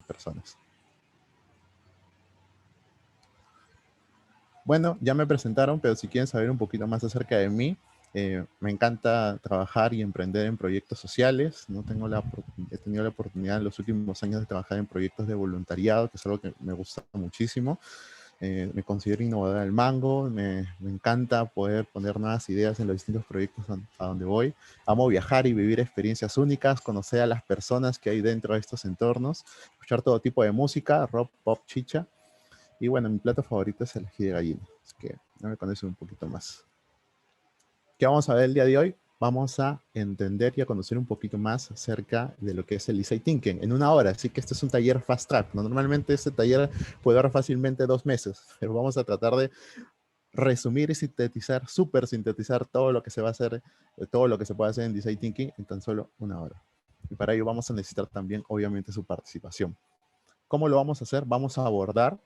personas. Bueno, ya me presentaron, pero si quieren saber un poquito más acerca de mí, me encanta trabajar y emprender en proyectos sociales. No tengo he tenido la oportunidad en los últimos años de trabajar en proyectos de voluntariado, que es algo que me gusta muchísimo. Me considero innovador al mango, me encanta poder poner nuevas ideas en los distintos proyectos a donde voy. Amo viajar y vivir experiencias únicas, conocer a las personas que hay dentro de estos entornos, escuchar todo tipo de música, rock, pop, chicha. Y bueno, mi plato favorito es el ají de gallina, así que ya me conocen un poquito más. ¿Qué vamos a ver el día de hoy? Vamos a entender y a conocer un poquito más acerca de lo que es el Design Thinking en una hora. Así que este es un taller fast track. Normalmente este taller puede durar fácilmente 2 meses, pero vamos a tratar de resumir y sintetizar, súper sintetizar todo lo que se va a hacer, todo lo que se puede hacer en Design Thinking en tan solo una hora. Y para ello vamos a necesitar también, obviamente, su participación. ¿Cómo lo vamos a hacer? Vamos a abordar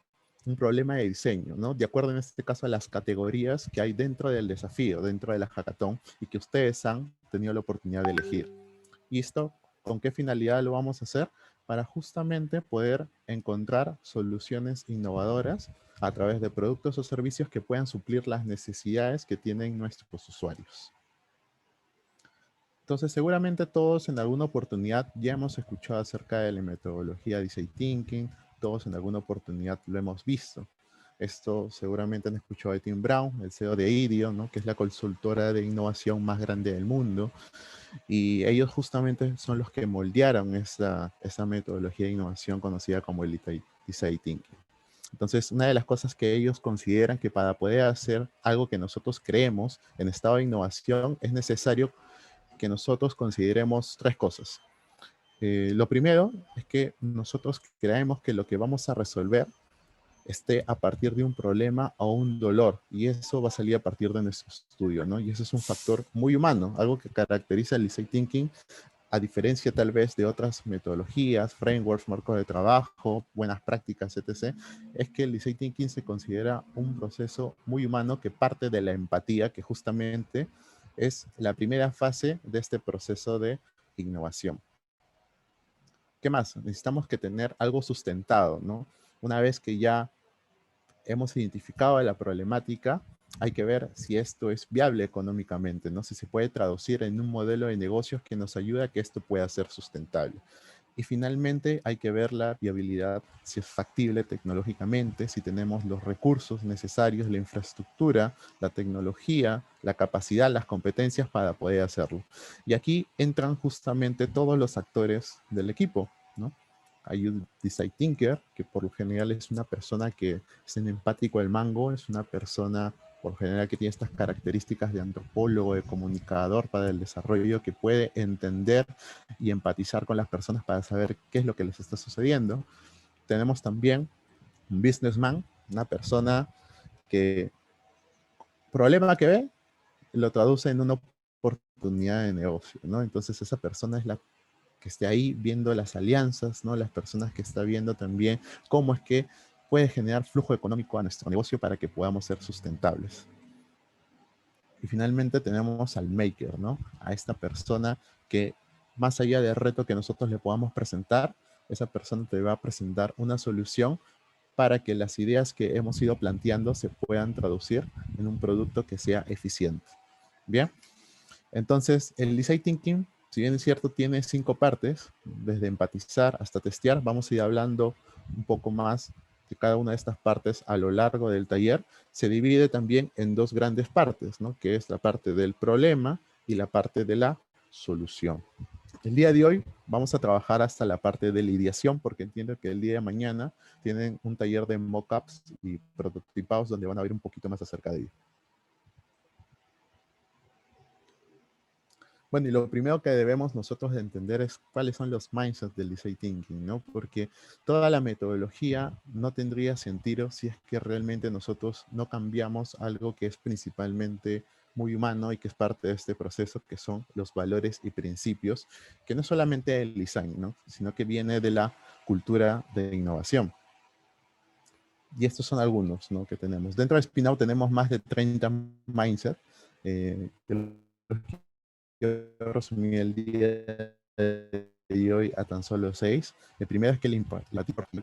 un problema de diseño, ¿no? De acuerdo en este caso a las categorías que hay dentro del desafío, dentro de la hackathon, y que ustedes han tenido la oportunidad de elegir. ¿Y esto con qué finalidad lo vamos a hacer? Para justamente poder encontrar soluciones innovadoras a través de productos o servicios que puedan suplir las necesidades que tienen nuestros usuarios. Entonces, seguramente todos en alguna oportunidad ya hemos escuchado acerca de la metodología Design Thinking, todos en alguna oportunidad lo hemos visto. Esto seguramente han escuchado de Tim Brown, el CEO de IDEO, ¿no? Que es la consultora de innovación más grande del mundo. Y ellos justamente son los que moldearon esa metodología de innovación conocida como el Design Thinking. Entonces, una de las cosas que ellos consideran que para poder hacer algo que nosotros creemos en estado de innovación es necesario que nosotros consideremos tres cosas. Lo primero es que nosotros creemos que lo que vamos a resolver esté a partir de un problema o un dolor, y eso va a salir a partir de nuestro estudio, ¿no? Y eso es un factor muy humano, algo que caracteriza el design thinking, a diferencia tal vez de otras metodologías, frameworks, marcos de trabajo, buenas prácticas, etc., es que el design thinking se considera un proceso muy humano que parte de la empatía, que justamente es la primera fase de este proceso de innovación. ¿Qué más? Necesitamos que tener algo sustentado, ¿no? Una vez que ya hemos identificado la problemática, hay que ver si esto es viable económicamente, ¿no? Si se puede traducir en un modelo de negocios que nos ayude a que esto pueda ser sustentable. Y finalmente hay que ver la viabilidad, si es factible tecnológicamente, si tenemos los recursos necesarios, la infraestructura, la tecnología, la capacidad, las competencias para poder hacerlo. Y aquí entran justamente todos los actores del equipo, ¿no? Hay un design thinker, que por lo general es una persona que es un empático al mango, es una persona por lo general que tiene estas características de antropólogo, de comunicador para el desarrollo, que puede entender y empatizar con las personas para saber qué es lo que les está sucediendo. Tenemos también un businessman, una persona que problema que ve, lo traduce en una oportunidad de negocio, ¿no? Entonces esa persona es la que esté ahí viendo las alianzas, ¿no? Las personas que está viendo también cómo es que puede generar flujo económico a nuestro negocio para que podamos ser sustentables. Y finalmente tenemos al maker, ¿no? A esta persona que más allá del reto que nosotros le podamos presentar, esa persona te va a presentar una solución para que las ideas que hemos ido planteando se puedan traducir en un producto que sea eficiente. Bien, entonces el design thinking, si bien es cierto, tiene 5 partes, desde empatizar hasta testear. Vamos a ir hablando un poco más de cada una de estas partes a lo largo del taller. Se divide también en 2 grandes partes, ¿no? Que es la parte del problema y la parte de la solución. El día de hoy vamos a trabajar hasta la parte de la ideación, porque entiendo que el día de mañana tienen un taller de mockups y prototipados donde van a ver un poquito más acerca de ello. Bueno, y lo primero que debemos nosotros de entender es cuáles son los mindsets del design thinking, ¿no? Porque toda la metodología no tendría sentido si es que realmente nosotros no cambiamos algo que es principalmente muy humano y que es parte de este proceso, que son los valores y principios, que no solamente el design, ¿no? Sino que viene de la cultura de innovación. Y estos son algunos, ¿no? Que tenemos. Dentro de Spinout tenemos más de 30 mindsets. Que quiero resumir el día de hoy a tan solo 6. El primero es que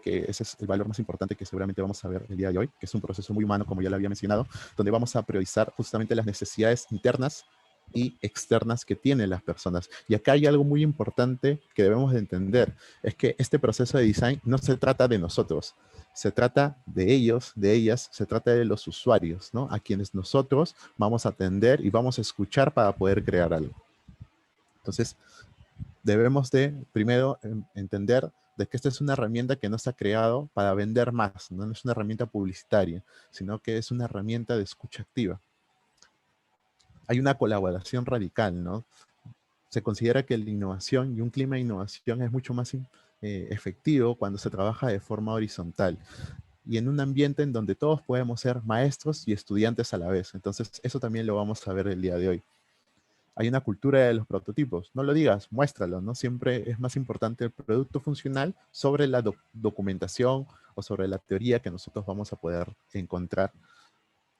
que ese es el valor más importante que seguramente vamos a ver el día de hoy, que es un proceso muy humano, como ya lo había mencionado, donde vamos a priorizar justamente las necesidades internas y externas que tienen las personas. Y acá hay algo muy importante que debemos de entender, es que este proceso de design no se trata de nosotros, se trata de ellos, de ellas, se trata de los usuarios, ¿no? A quienes nosotros vamos a atender y vamos a escuchar para poder crear algo. Entonces, debemos de primero entender de que esta es una herramienta que no se ha creado para vender más, ¿no? No es una herramienta publicitaria, sino que es una herramienta de escucha activa. Hay una colaboración radical, ¿no? Se considera que la innovación y un clima de innovación es mucho más efectivo cuando se trabaja de forma horizontal y en un ambiente en donde todos podemos ser maestros y estudiantes a la vez. Entonces, eso también lo vamos a ver el día de hoy. Hay una cultura de los prototipos. No lo digas, muéstralo, ¿no? Siempre es más importante el producto funcional sobre la documentación o sobre la teoría que nosotros vamos a poder encontrar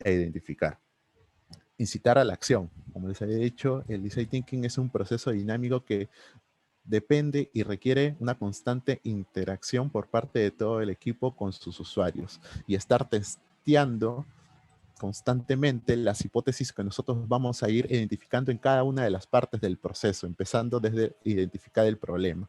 e identificar. Incitar a la acción. Como les había dicho, el design thinking es un proceso dinámico que depende y requiere una constante interacción por parte de todo el equipo con sus usuarios y estar testeando constantemente las hipótesis que nosotros vamos a ir identificando en cada una de las partes del proceso, empezando desde identificar el problema.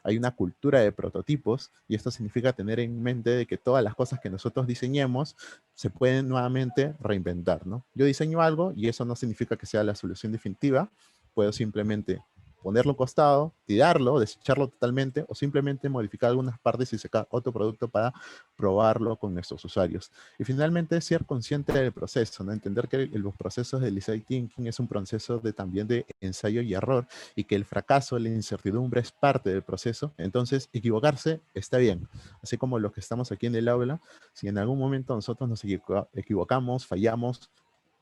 Hay una cultura de prototipos y esto significa tener en mente de que todas las cosas que nosotros diseñemos se pueden nuevamente reinventar, ¿no? Yo diseño algo y eso no significa que sea la solución definitiva, puedo simplemente ponerlo a un costado, tirarlo, desecharlo totalmente o simplemente modificar algunas partes y sacar otro producto para probarlo con nuestros usuarios. Y finalmente ser consciente del proceso, ¿no? Entender que los procesos de design thinking es un proceso también de ensayo y error y que el fracaso, la incertidumbre es parte del proceso. Entonces, equivocarse está bien. Así como los que estamos aquí en el aula, si en algún momento nosotros nos equivocamos, fallamos,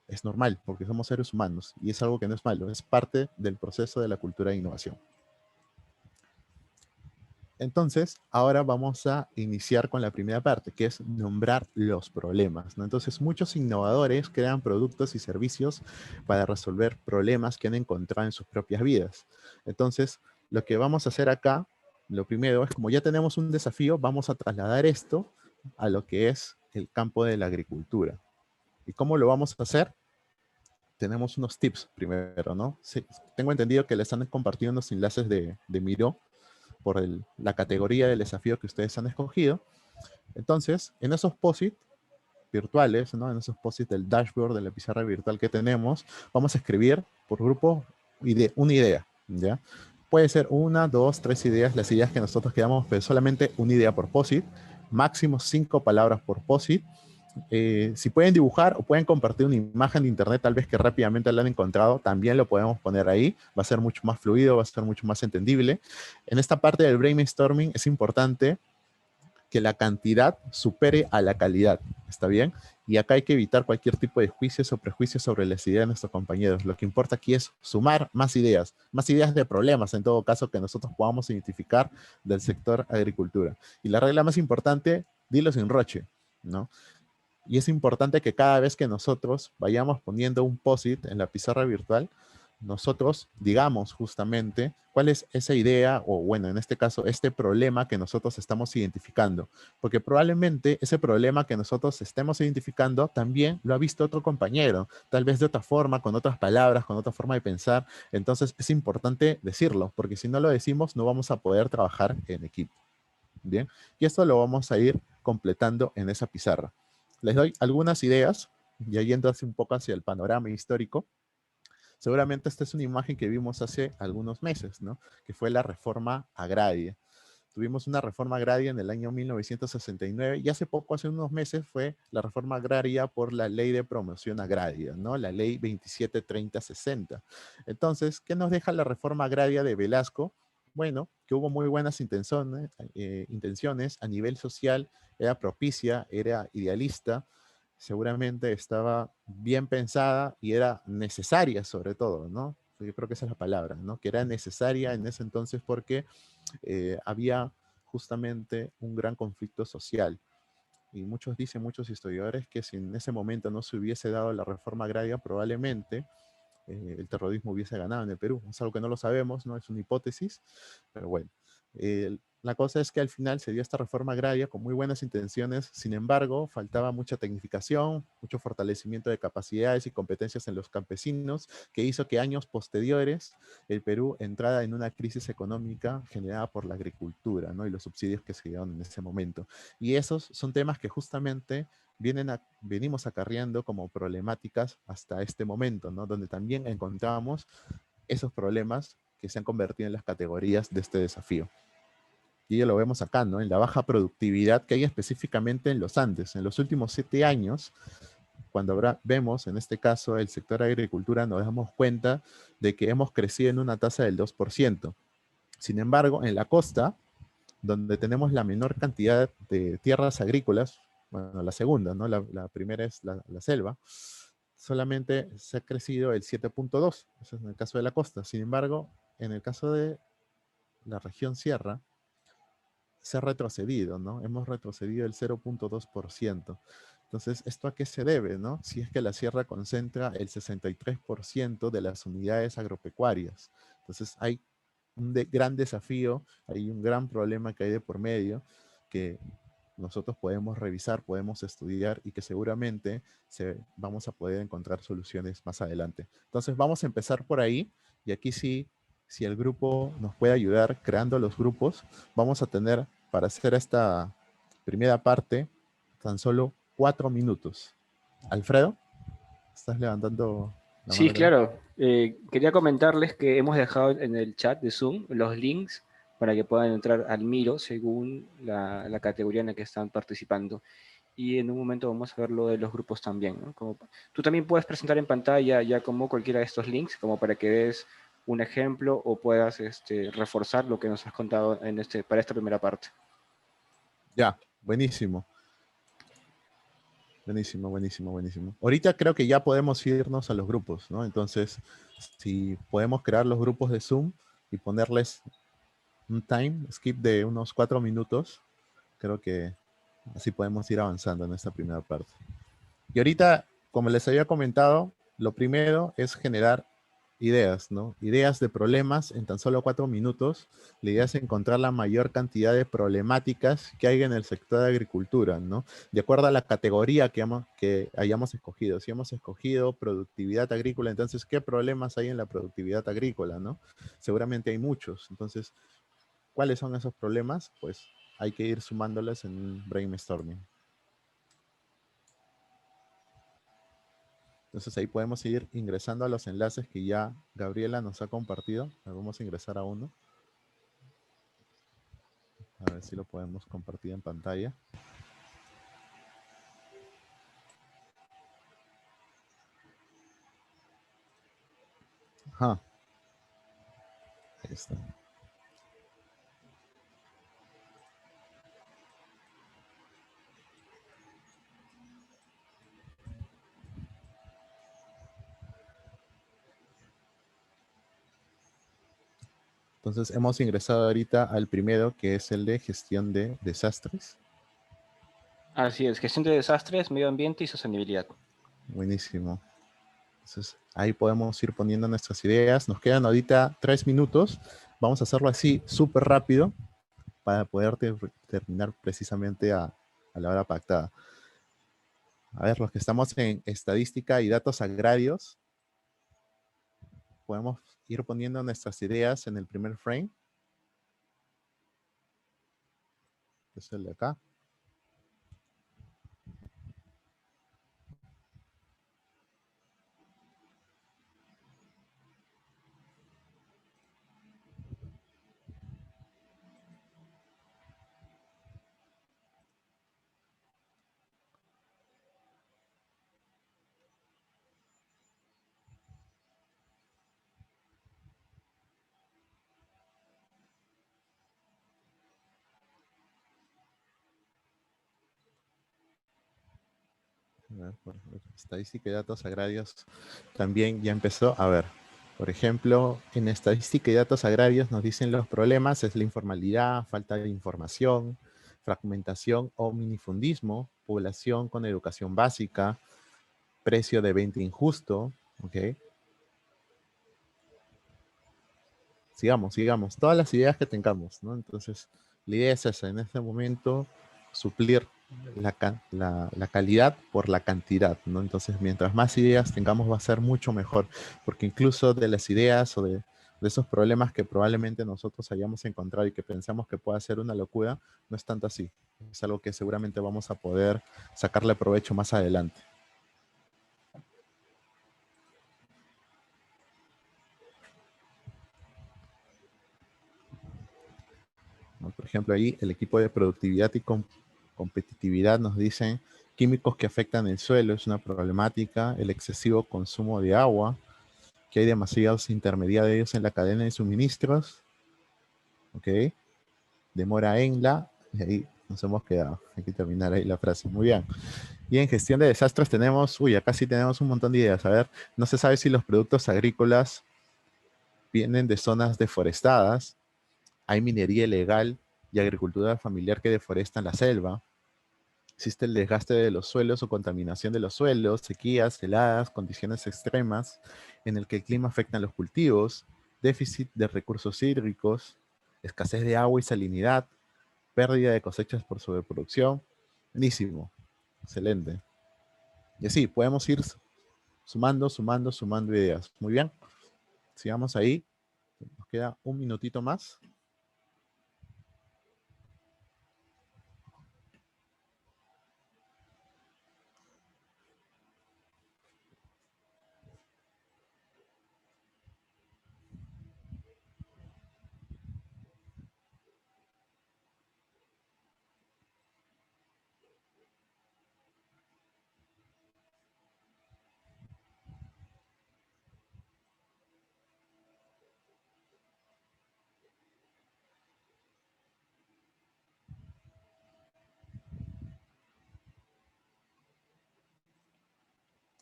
es normal, porque somos seres humanos y es algo que no es malo, es parte del proceso de la cultura de innovación. Entonces, ahora vamos a iniciar con la primera parte, que es nombrar los problemas, ¿no? Entonces, muchos innovadores crean productos y servicios para resolver problemas que han encontrado en sus propias vidas. Entonces, lo que vamos a hacer acá, lo primero es, como ya tenemos un desafío, vamos a trasladar esto a lo que es el campo de la agricultura. ¿Y cómo lo vamos a hacer? Tenemos unos tips primero, ¿no? Sí, tengo entendido que les han compartido unos enlaces de Miro por la categoría del desafío que ustedes han escogido. Entonces, en esos POSIT virtuales, ¿no? En esos POSIT del dashboard de la pizarra virtual que tenemos, vamos a escribir por grupo una idea, ¿ya? Puede ser una, dos, tres ideas, las ideas que nosotros quedamos, pero solamente una idea por POSIT, máximo 5 palabras por POSIT. Si pueden dibujar o pueden compartir una imagen de internet tal vez que rápidamente la han encontrado, también lo podemos poner ahí, va a ser mucho más fluido, va a ser mucho más entendible. En esta parte del brainstorming es importante que la cantidad supere a la calidad, ¿está bien? Y acá hay que evitar cualquier tipo de juicios o prejuicios sobre las ideas de nuestros compañeros. Lo que importa aquí es sumar más ideas de problemas, en todo caso, que nosotros podamos identificar del sector agricultura. Y la regla más importante, dilo sin roche, ¿no? Y es importante que cada vez que nosotros vayamos poniendo un POSIT en la pizarra virtual, nosotros digamos justamente cuál es esa idea o, bueno, en este caso, este problema que nosotros estamos identificando. Porque probablemente ese problema que nosotros estemos identificando también lo ha visto otro compañero, tal vez de otra forma, con otras palabras, con otra forma de pensar. Entonces es importante decirlo, porque si no lo decimos no vamos a poder trabajar en equipo. Bien, y esto lo vamos a ir completando en esa pizarra. Les doy algunas ideas, ya yendo así un poco hacia el panorama histórico. Seguramente esta es una imagen que vimos hace algunos meses, ¿no? Que fue la reforma agraria. Tuvimos una reforma agraria en el año 1969 y hace poco, hace unos meses, fue la reforma agraria por la Ley de Promoción Agraria, ¿no? La Ley 273060. Entonces, ¿qué nos deja la reforma agraria de Velasco? Bueno, que hubo muy buenas intenciones a nivel social, era propicia, era idealista, seguramente estaba bien pensada y era necesaria sobre todo, ¿no? Yo creo que esa es la palabra, ¿no? Que era necesaria en ese entonces porque había justamente un gran conflicto social. Y muchos dicen, muchos historiadores, que si en ese momento no se hubiese dado la reforma agraria, probablemente el terrorismo hubiese ganado en el Perú. Es algo que no lo sabemos, ¿no? Es una hipótesis, pero bueno. La cosa es que al final se dio esta reforma agraria con muy buenas intenciones, sin embargo, faltaba mucha tecnificación, mucho fortalecimiento de capacidades y competencias en los campesinos, que hizo que años posteriores el Perú entrara en una crisis económica generada por la agricultura, ¿no? Y los subsidios que se dieron en ese momento. Y esos son temas que justamente venimos acarreando como problemáticas hasta este momento, ¿no? Donde también encontramos esos problemas que se han convertido en las categorías de este desafío. Y ya lo vemos acá, ¿no? En la baja productividad que hay específicamente en los Andes. En los últimos 7 años, cuando vemos, en este caso, el sector de agricultura, nos damos cuenta de que hemos crecido en una tasa del 2%. Sin embargo, en la costa, donde tenemos la menor cantidad de tierras agrícolas, bueno, la segunda, ¿no? La primera es la selva, solamente se ha crecido el 7.2, eso es en el caso de la costa. Sin embargo, en el caso de la región sierra, se ha retrocedido, ¿no? Hemos retrocedido el 0.2%. Entonces, ¿esto a qué se debe, no? Si es que la sierra concentra el 63% de las unidades agropecuarias. Entonces, hay un gran desafío, hay un gran problema que hay de por medio que nosotros podemos revisar, podemos estudiar y que seguramente vamos a poder encontrar soluciones más adelante. Entonces, vamos a empezar por ahí y aquí sí, si el grupo nos puede ayudar creando los grupos, vamos a tener para hacer esta primera parte tan solo 4 minutos. Alfredo, estás levantando la Sí, mano, creo. claro. Quería comentarles que hemos dejado en el chat de Zoom los links para que puedan entrar al Miro según la categoría en la que están participando. Y en un momento vamos a ver lo de los grupos también, ¿no? Tú también puedes presentar en pantalla ya como cualquiera de estos links, como para que des un ejemplo o puedas reforzar lo que nos has contado para esta primera parte. Ya, buenísimo. Buenísimo, buenísimo, buenísimo. Ahorita creo que ya podemos irnos a los grupos, ¿no? Entonces, si podemos crear los grupos de Zoom y ponerles un time skip de unos 4 minutos, creo que así podemos ir avanzando en esta primera parte. Y ahorita, como les había comentado, lo primero es generar ideas, ¿no? Ideas de problemas en tan solo 4 minutos. La idea es encontrar la mayor cantidad de problemáticas que hay en el sector de agricultura, ¿no? De acuerdo a la categoría que hayamos escogido. Si hemos escogido productividad agrícola, entonces, ¿qué problemas hay en la productividad agrícola, no? Seguramente hay muchos. Entonces, ¿cuáles son esos problemas? Pues hay que ir sumándoles en un brainstorming. Entonces ahí podemos ir ingresando a los enlaces que ya Gabriela nos ha compartido. Vamos a ingresar a uno. A ver si lo podemos compartir en pantalla. Ajá. Ahí está. Entonces hemos ingresado ahorita al primero, que es el de gestión de desastres. Así es, gestión de desastres, medio ambiente y sostenibilidad. Buenísimo. Entonces ahí podemos ir poniendo nuestras ideas. Nos quedan ahorita 3 minutos. Vamos a hacerlo así súper rápido para poder terminar precisamente a la hora pactada. A ver, los que estamos en estadística y datos agrarios, podemos ir poniendo nuestras ideas en el primer frame, que es el de acá. A ver, estadística y datos agrarios también ya empezó. A ver, por ejemplo, en estadística y datos agrarios nos dicen los problemas, es la informalidad, falta de información, fragmentación o minifundismo, población con educación básica, precio de venta injusto, ¿ok? sigamos. Todas las ideas que tengamos, ¿no? Entonces, la idea es esa, en este momento, suplir la calidad por la cantidad, ¿no? Entonces, mientras más ideas tengamos, va a ser mucho mejor, porque incluso de las ideas o de esos problemas que probablemente nosotros hayamos encontrado y que pensamos que pueda ser una locura, no es tanto así. Es algo que seguramente vamos a poder sacarle provecho más adelante. ¿No? Por ejemplo, ahí el equipo de productividad y competitividad nos dicen químicos que afectan el suelo es una problemática, el excesivo consumo de agua, que hay demasiados intermediarios en la cadena de suministros, ¿ok? Demora en la, y ahí nos hemos quedado, hay que terminar ahí la frase, muy bien. Y en gestión de desastres tenemos, uy, acá sí tenemos un montón de ideas, a ver, no se sabe si los productos agrícolas vienen de zonas deforestadas, hay minería ilegal y agricultura familiar que deforestan la selva, existe el desgaste de los suelos o contaminación de los suelos, sequías, heladas, condiciones extremas en el que el clima afecta a los cultivos, déficit de recursos hídricos, escasez de agua y salinidad, pérdida de cosechas por sobreproducción. Buenísimo, excelente. Y así, podemos ir sumando ideas. Muy bien, sigamos ahí. Nos queda un minutito más.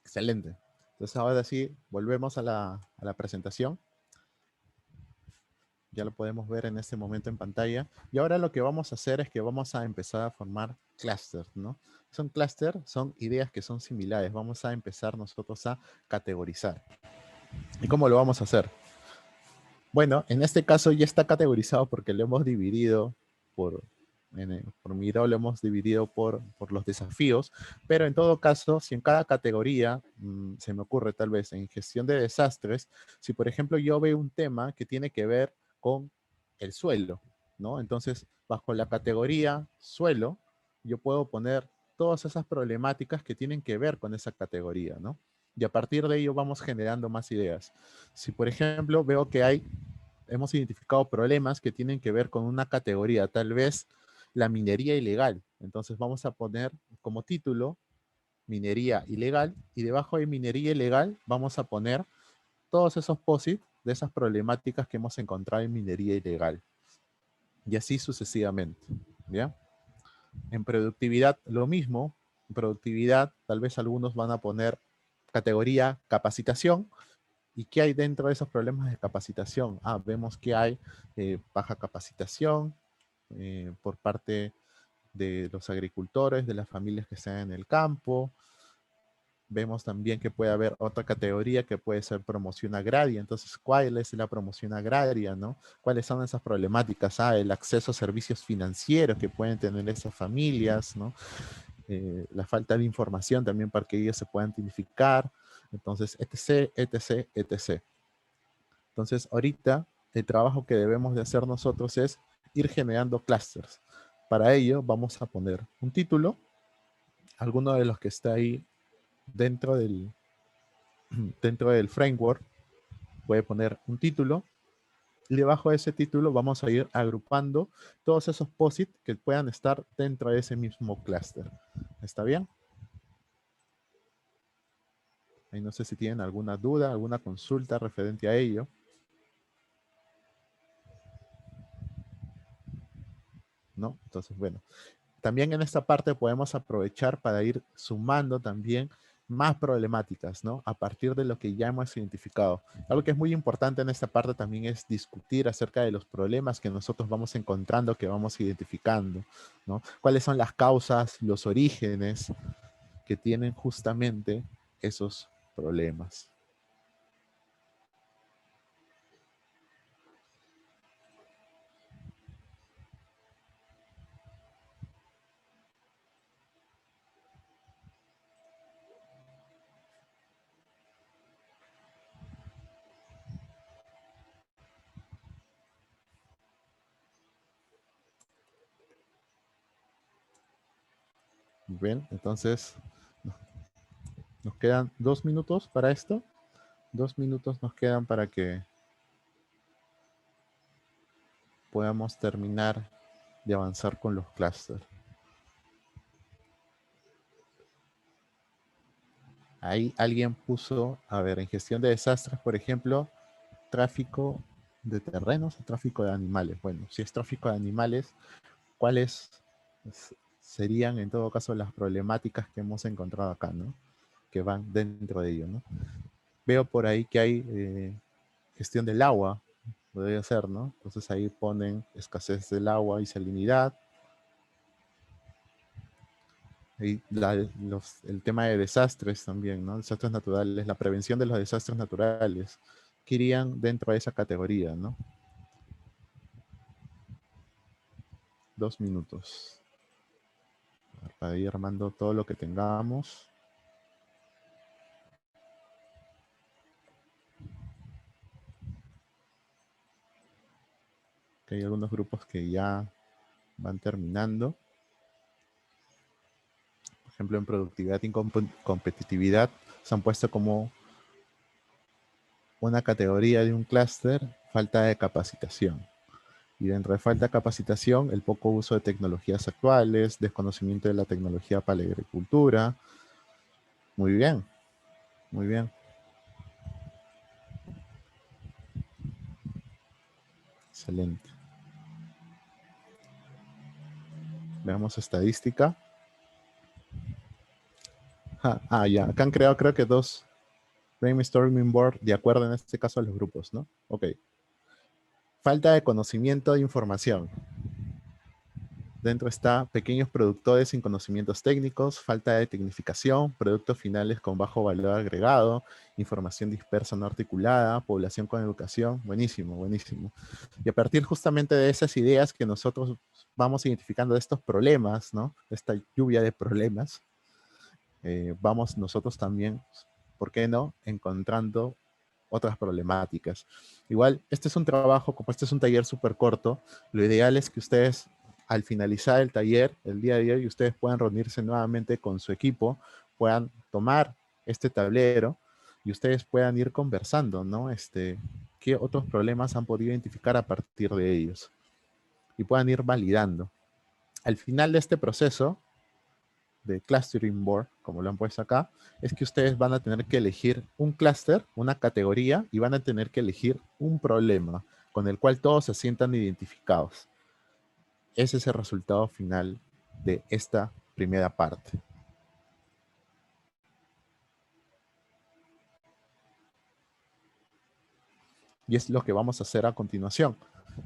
Excelente. Entonces ahora sí, volvemos a la presentación. Ya lo podemos ver en este momento en pantalla. Y ahora lo que vamos a hacer es que vamos a empezar a formar clusters, ¿no? Son clusters, son ideas que son similares. Vamos a empezar nosotros a categorizar. ¿Y cómo lo vamos a hacer? Bueno, en este caso ya está categorizado porque lo hemos dividido por, por Miro, lo hemos dividido por los desafíos, pero en todo caso, si en cada categoría, se me ocurre tal vez en gestión de desastres, si por ejemplo yo veo un tema que tiene que ver con el suelo, ¿no? Entonces, bajo la categoría suelo, yo puedo poner todas esas problemáticas que tienen que ver con esa categoría, ¿no? Y a partir de ello vamos generando más ideas. Si por ejemplo veo que hemos identificado problemas que tienen que ver con una categoría, tal vez la minería ilegal. Entonces vamos a poner como título minería ilegal y debajo de minería ilegal vamos a poner todos esos posits de esas problemáticas que hemos encontrado en minería ilegal. Y así sucesivamente. ¿Ya? En productividad lo mismo. En productividad tal vez algunos van a poner categoría capacitación. ¿Y qué hay dentro de esos problemas de capacitación? Vemos que hay baja capacitación por parte de los agricultores, de las familias que están en el campo. Vemos también que puede haber otra categoría que puede ser promoción agraria. Entonces, ¿cuál es la promoción agraria, no? ¿Cuáles son esas problemáticas? El acceso a servicios financieros que pueden tener esas familias, ¿no? La falta de información también para que ellos se puedan identificar. Entonces, etc, etc, etc. Entonces, ahorita el trabajo que debemos de hacer nosotros es ir generando clusters. Para ello, vamos a poner un título, alguno de los que está ahí dentro del, dentro del framework. Puede poner un título y debajo de ese título vamos a ir agrupando todos esos posits que puedan estar dentro de ese mismo clúster. ¿Está bien? Ahí no sé si tienen alguna duda, alguna consulta referente a ello. ¿No? Entonces, bueno. También en esta parte podemos aprovechar para ir sumando también más problemáticas, ¿no? A partir de lo que ya hemos identificado. Algo que es muy importante en esta parte también es discutir acerca de los problemas que nosotros vamos encontrando, que vamos identificando, ¿no? ¿Cuáles son las causas, los orígenes que tienen justamente esos problemas? Bien, entonces nos quedan 2 minutos para esto. 2 minutos nos quedan para que podamos terminar de avanzar con los clústeres. Ahí alguien puso, a ver, en gestión de desastres, por ejemplo, tráfico de terrenos o tráfico de animales. Bueno, si es tráfico de animales, ¿cuáles serían en todo caso las problemáticas que hemos encontrado acá, ¿no? Que van dentro de ello, ¿no? Veo por ahí que hay gestión del agua, podría ser, ¿no? Entonces ahí ponen escasez del agua y salinidad. Y el tema de desastres también, ¿no? Desastres naturales, la prevención de los desastres naturales, que irían dentro de esa categoría, ¿no? 2 minutos. Para ir armando todo lo que tengamos. Que hay algunos grupos que ya van terminando. Por ejemplo, en productividad y competitividad se han puesto como una categoría de un clúster, falta de capacitación. Y dentro de falta de capacitación, el poco uso de tecnologías actuales, desconocimiento de la tecnología para la agricultura. Muy bien, muy bien. Excelente. Veamos estadística. Ya. Acá han creado creo que 2 brainstorming board de acuerdo en este caso a los grupos, ¿no? Ok. Falta de conocimiento de información. Dentro está pequeños productores sin conocimientos técnicos, falta de tecnificación, productos finales con bajo valor agregado, información dispersa no articulada, población con educación. Buenísimo, buenísimo. Y a partir justamente de esas ideas que nosotros vamos identificando de estos problemas, ¿no? Esta lluvia de problemas, vamos nosotros también, ¿por qué no?, encontrando otras problemáticas. Igual, este es un trabajo, como este es un taller súper corto, lo ideal es que ustedes, al finalizar el taller, el día de hoy, ustedes puedan reunirse nuevamente con su equipo, puedan tomar este tablero y ustedes puedan ir conversando, ¿no? ¿Qué otros problemas han podido identificar a partir de ellos? Y puedan ir validando. Al final de este proceso, de clustering board, como lo han puesto acá, es que ustedes van a tener que elegir un clúster, una categoría, y van a tener que elegir un problema con el cual todos se sientan identificados. Ese es el resultado final de esta primera parte. Y es lo que vamos a hacer a continuación.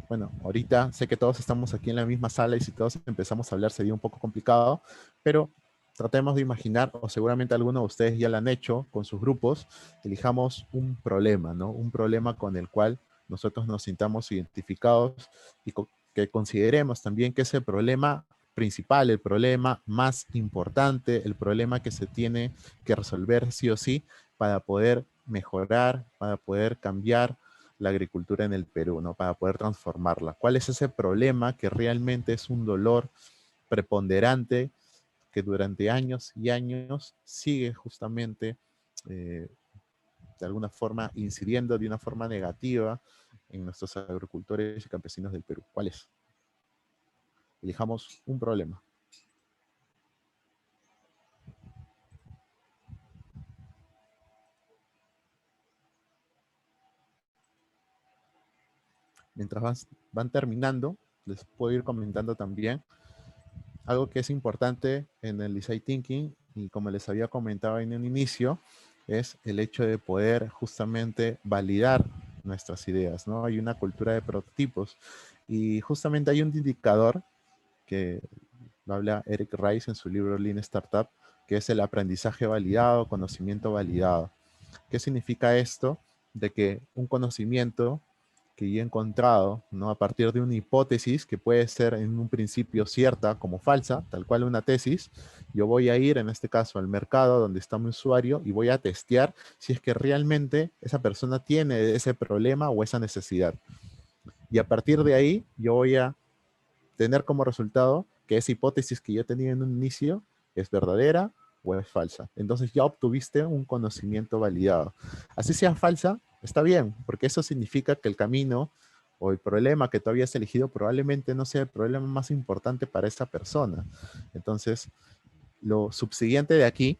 Bueno, ahorita sé que todos estamos aquí en la misma sala y si todos empezamos a hablar sería un poco complicado, pero tratemos de imaginar, o seguramente algunos de ustedes ya lo han hecho con sus grupos, elijamos un problema, ¿no? Un problema con el cual nosotros nos sintamos identificados y que consideremos también que ese problema principal, el problema más importante, el problema que se tiene que resolver sí o sí para poder mejorar, para poder cambiar la agricultura en el Perú, ¿no? Para poder transformarla. ¿Cuál es ese problema que realmente es un dolor preponderante que durante años y años sigue justamente de alguna forma incidiendo de una forma negativa en nuestros agricultores y campesinos del Perú? ¿Cuál es? Elijamos un problema. Mientras van terminando, les puedo ir comentando también algo que es importante en el design thinking, y como les había comentado en un inicio, es el hecho de poder justamente validar nuestras ideas, ¿no? Hay una cultura de prototipos y justamente hay un indicador que lo habla Eric Rice en su libro Lean Startup, que es el aprendizaje validado, conocimiento validado. ¿Qué significa esto? De que un conocimiento que yo he encontrado, ¿no? A partir de una hipótesis que puede ser en un principio cierta como falsa, tal cual una tesis, yo voy a ir en este caso al mercado donde está mi usuario y voy a testear si es que realmente esa persona tiene ese problema o esa necesidad. Y a partir de ahí yo voy a tener como resultado que esa hipótesis que yo tenía en un inicio ¿Es verdadera o es falsa? Entonces ya obtuviste un conocimiento validado. Así sea falsa, está bien, porque eso significa que el camino o el problema que tú habías elegido probablemente no sea el problema más importante para esa persona. Entonces, lo subsiguiente de aquí,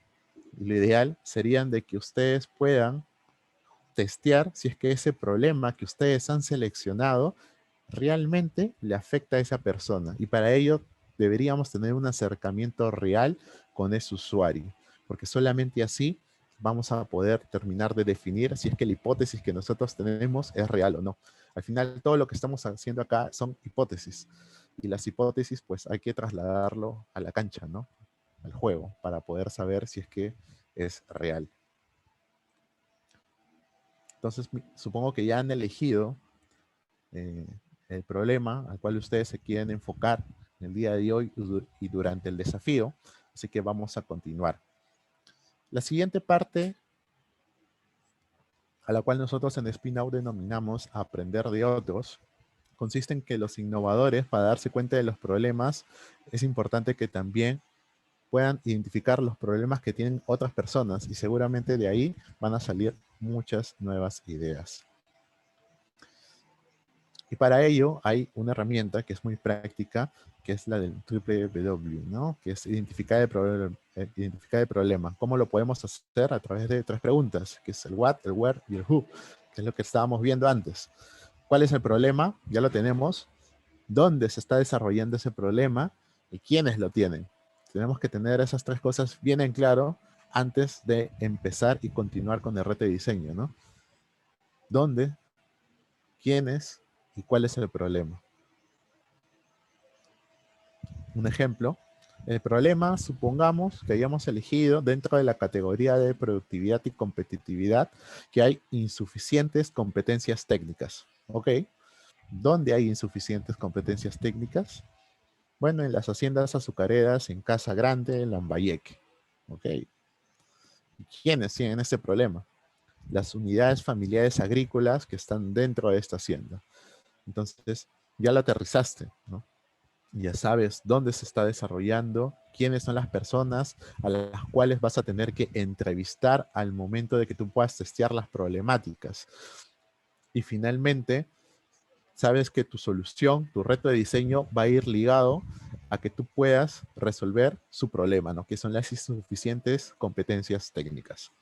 lo ideal, serían de que ustedes puedan testear si es que ese problema que ustedes han seleccionado realmente le afecta a esa persona. Y para ello deberíamos tener un acercamiento real con ese usuario, porque solamente así vamos a poder terminar de definir si es que la hipótesis que nosotros tenemos es real o no. Al final, todo lo que estamos haciendo acá son hipótesis. Y las hipótesis, pues hay que trasladarlo a la cancha, ¿no? Al juego, para poder saber si es que es real. Entonces, supongo que ya han elegido eh, el problema al cual ustedes se quieren enfocar en el día de hoy y durante el desafío. Así que vamos a continuar. La siguiente parte, a la cual nosotros en Spinout denominamos aprender de otros, consiste en que los innovadores, para darse cuenta de los problemas, es importante que también puedan identificar los problemas que tienen otras personas y seguramente de ahí van a salir muchas nuevas ideas. Y para ello hay una herramienta que es muy práctica, que es la del W, ¿no? Que es identificar el problema. ¿Cómo lo podemos hacer? A través de 3 preguntas, que es el what, el where y el who, que es lo que estábamos viendo antes. ¿Cuál es el problema? Ya lo tenemos. ¿Dónde se está desarrollando ese problema? ¿Y quiénes lo tienen? Tenemos que tener esas 3 cosas bien en claro antes de empezar y continuar con el reto de diseño, ¿no? ¿Dónde? ¿Quiénes? ¿Y cuál es el problema? Un ejemplo, el problema, supongamos que hayamos elegido dentro de la categoría de productividad y competitividad que hay insuficientes competencias técnicas. ¿Ok? ¿Dónde hay insuficientes competencias técnicas? Bueno, en las haciendas azucareras, en Casa Grande, en Lambayeque. ¿Ok? ¿Y quiénes tienen este problema? Las unidades familiares agrícolas que están dentro de esta hacienda. Entonces, ya lo aterrizaste, ¿no? Ya sabes dónde se está desarrollando, quiénes son las personas a las cuales vas a tener que entrevistar al momento de que tú puedas testear las problemáticas. Y finalmente, sabes que tu solución, tu reto de diseño va a ir ligado a que tú puedas resolver su problema, ¿no? Que son las insuficientes competencias técnicas.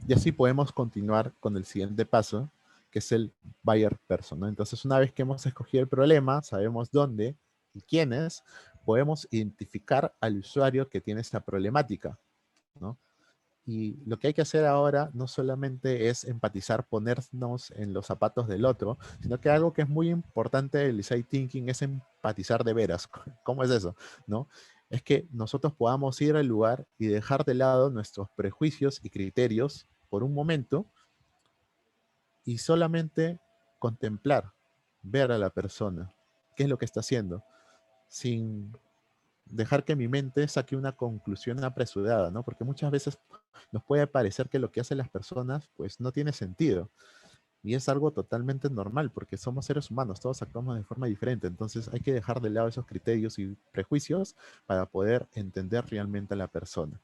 Y así podemos continuar con el siguiente paso, que es el buyer person, ¿no? Entonces, una vez que hemos escogido el problema, sabemos dónde y quiénes, podemos identificar al usuario que tiene esta problemática, ¿no? Y lo que hay que hacer ahora no solamente es empatizar, ponernos en los zapatos del otro, sino que algo que es muy importante del design thinking es empatizar de veras. ¿Cómo es eso? ¿No? Es que nosotros podamos ir al lugar y dejar de lado nuestros prejuicios y criterios por un momento y solamente contemplar, ver a la persona, qué es lo que está haciendo, sin dejar que mi mente saque una conclusión apresurada, ¿no? Porque muchas veces nos puede parecer que lo que hacen las personas, pues no tiene sentido. Y es algo totalmente normal, porque somos seres humanos, todos actuamos de forma diferente. Entonces hay que dejar de lado esos criterios y prejuicios para poder entender realmente a la persona.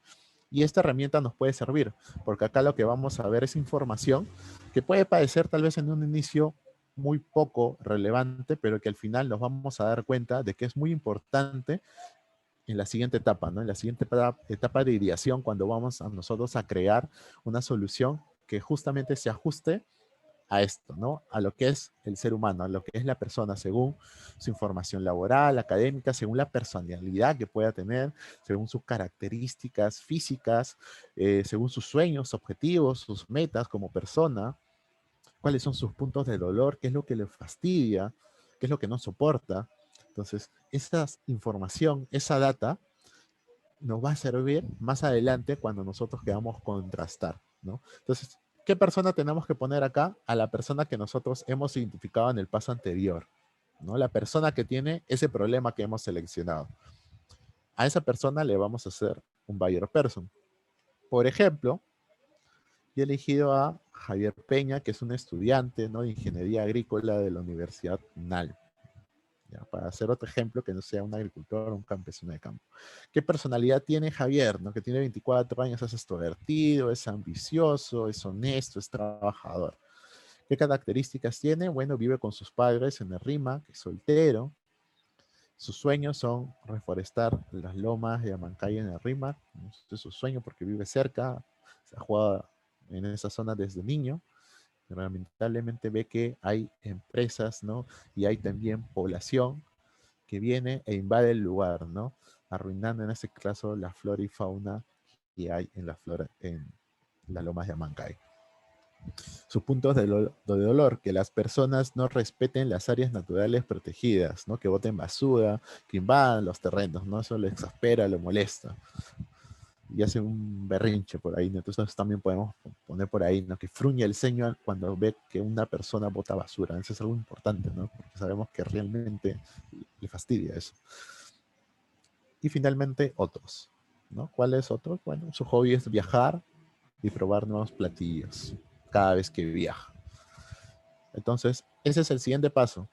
Y esta herramienta nos puede servir, porque acá lo que vamos a ver es información que puede parecer tal vez en un inicio muy poco relevante, pero que al final nos vamos a dar cuenta de que es muy importante en la siguiente etapa, ¿no? En la siguiente etapa de ideación, cuando vamos a nosotros a crear una solución que justamente se ajuste a esto, ¿no? A lo que es el ser humano, a lo que es la persona, según su información laboral, académica, según la personalidad que pueda tener, según sus características físicas, según sus sueños, objetivos, sus metas como persona, cuáles son sus puntos de dolor, qué es lo que le fastidia, qué es lo que no soporta. Entonces, esa información, esa data, nos va a servir más adelante cuando nosotros queramos contrastar, ¿no? Entonces, ¿qué persona tenemos que poner acá? A la persona que nosotros hemos identificado en el paso anterior, ¿no? La persona que tiene ese problema que hemos seleccionado. A esa persona le vamos a hacer un buyer person. Por ejemplo, yo he elegido a Javier Peña, que es un estudiante, ¿no? de ingeniería agrícola de la Universidad NAL. Ya, para hacer otro ejemplo que no sea un agricultor o un campesino de campo. ¿Qué personalidad tiene Javier? ¿No? Que tiene 24 años, es extrovertido, es ambicioso, es honesto, es trabajador. ¿Qué características tiene? Bueno, vive con sus padres en el Rímac, es soltero. Sus sueños son reforestar las lomas de Amancay en el Rímac. Este es su sueño porque vive cerca, se ha jugado en esa zona desde niño. Lamentablemente ve que hay empresas, ¿no? Y hay también población que viene e invade el lugar, ¿no? Arruinando en este caso la flora y fauna que hay en la flora, en las lomas de Amancay. Sus puntos de dolor, que las personas no respeten las áreas naturales protegidas, ¿no? Que boten basura, que invadan los terrenos, ¿no? Eso le exaspera, lo molesta. Y hace un berrinche por ahí, ¿no? Entonces también podemos poner por ahí, ¿no? Que fruñe el ceño cuando ve que una persona bota basura. Eso es algo importante, ¿no? Porque sabemos que realmente le fastidia eso. Y finalmente, otros, ¿no? ¿Cuál es otro? Bueno, su hobby es viajar y probar nuevos platillos cada vez que viaja. Entonces, ese es el siguiente paso.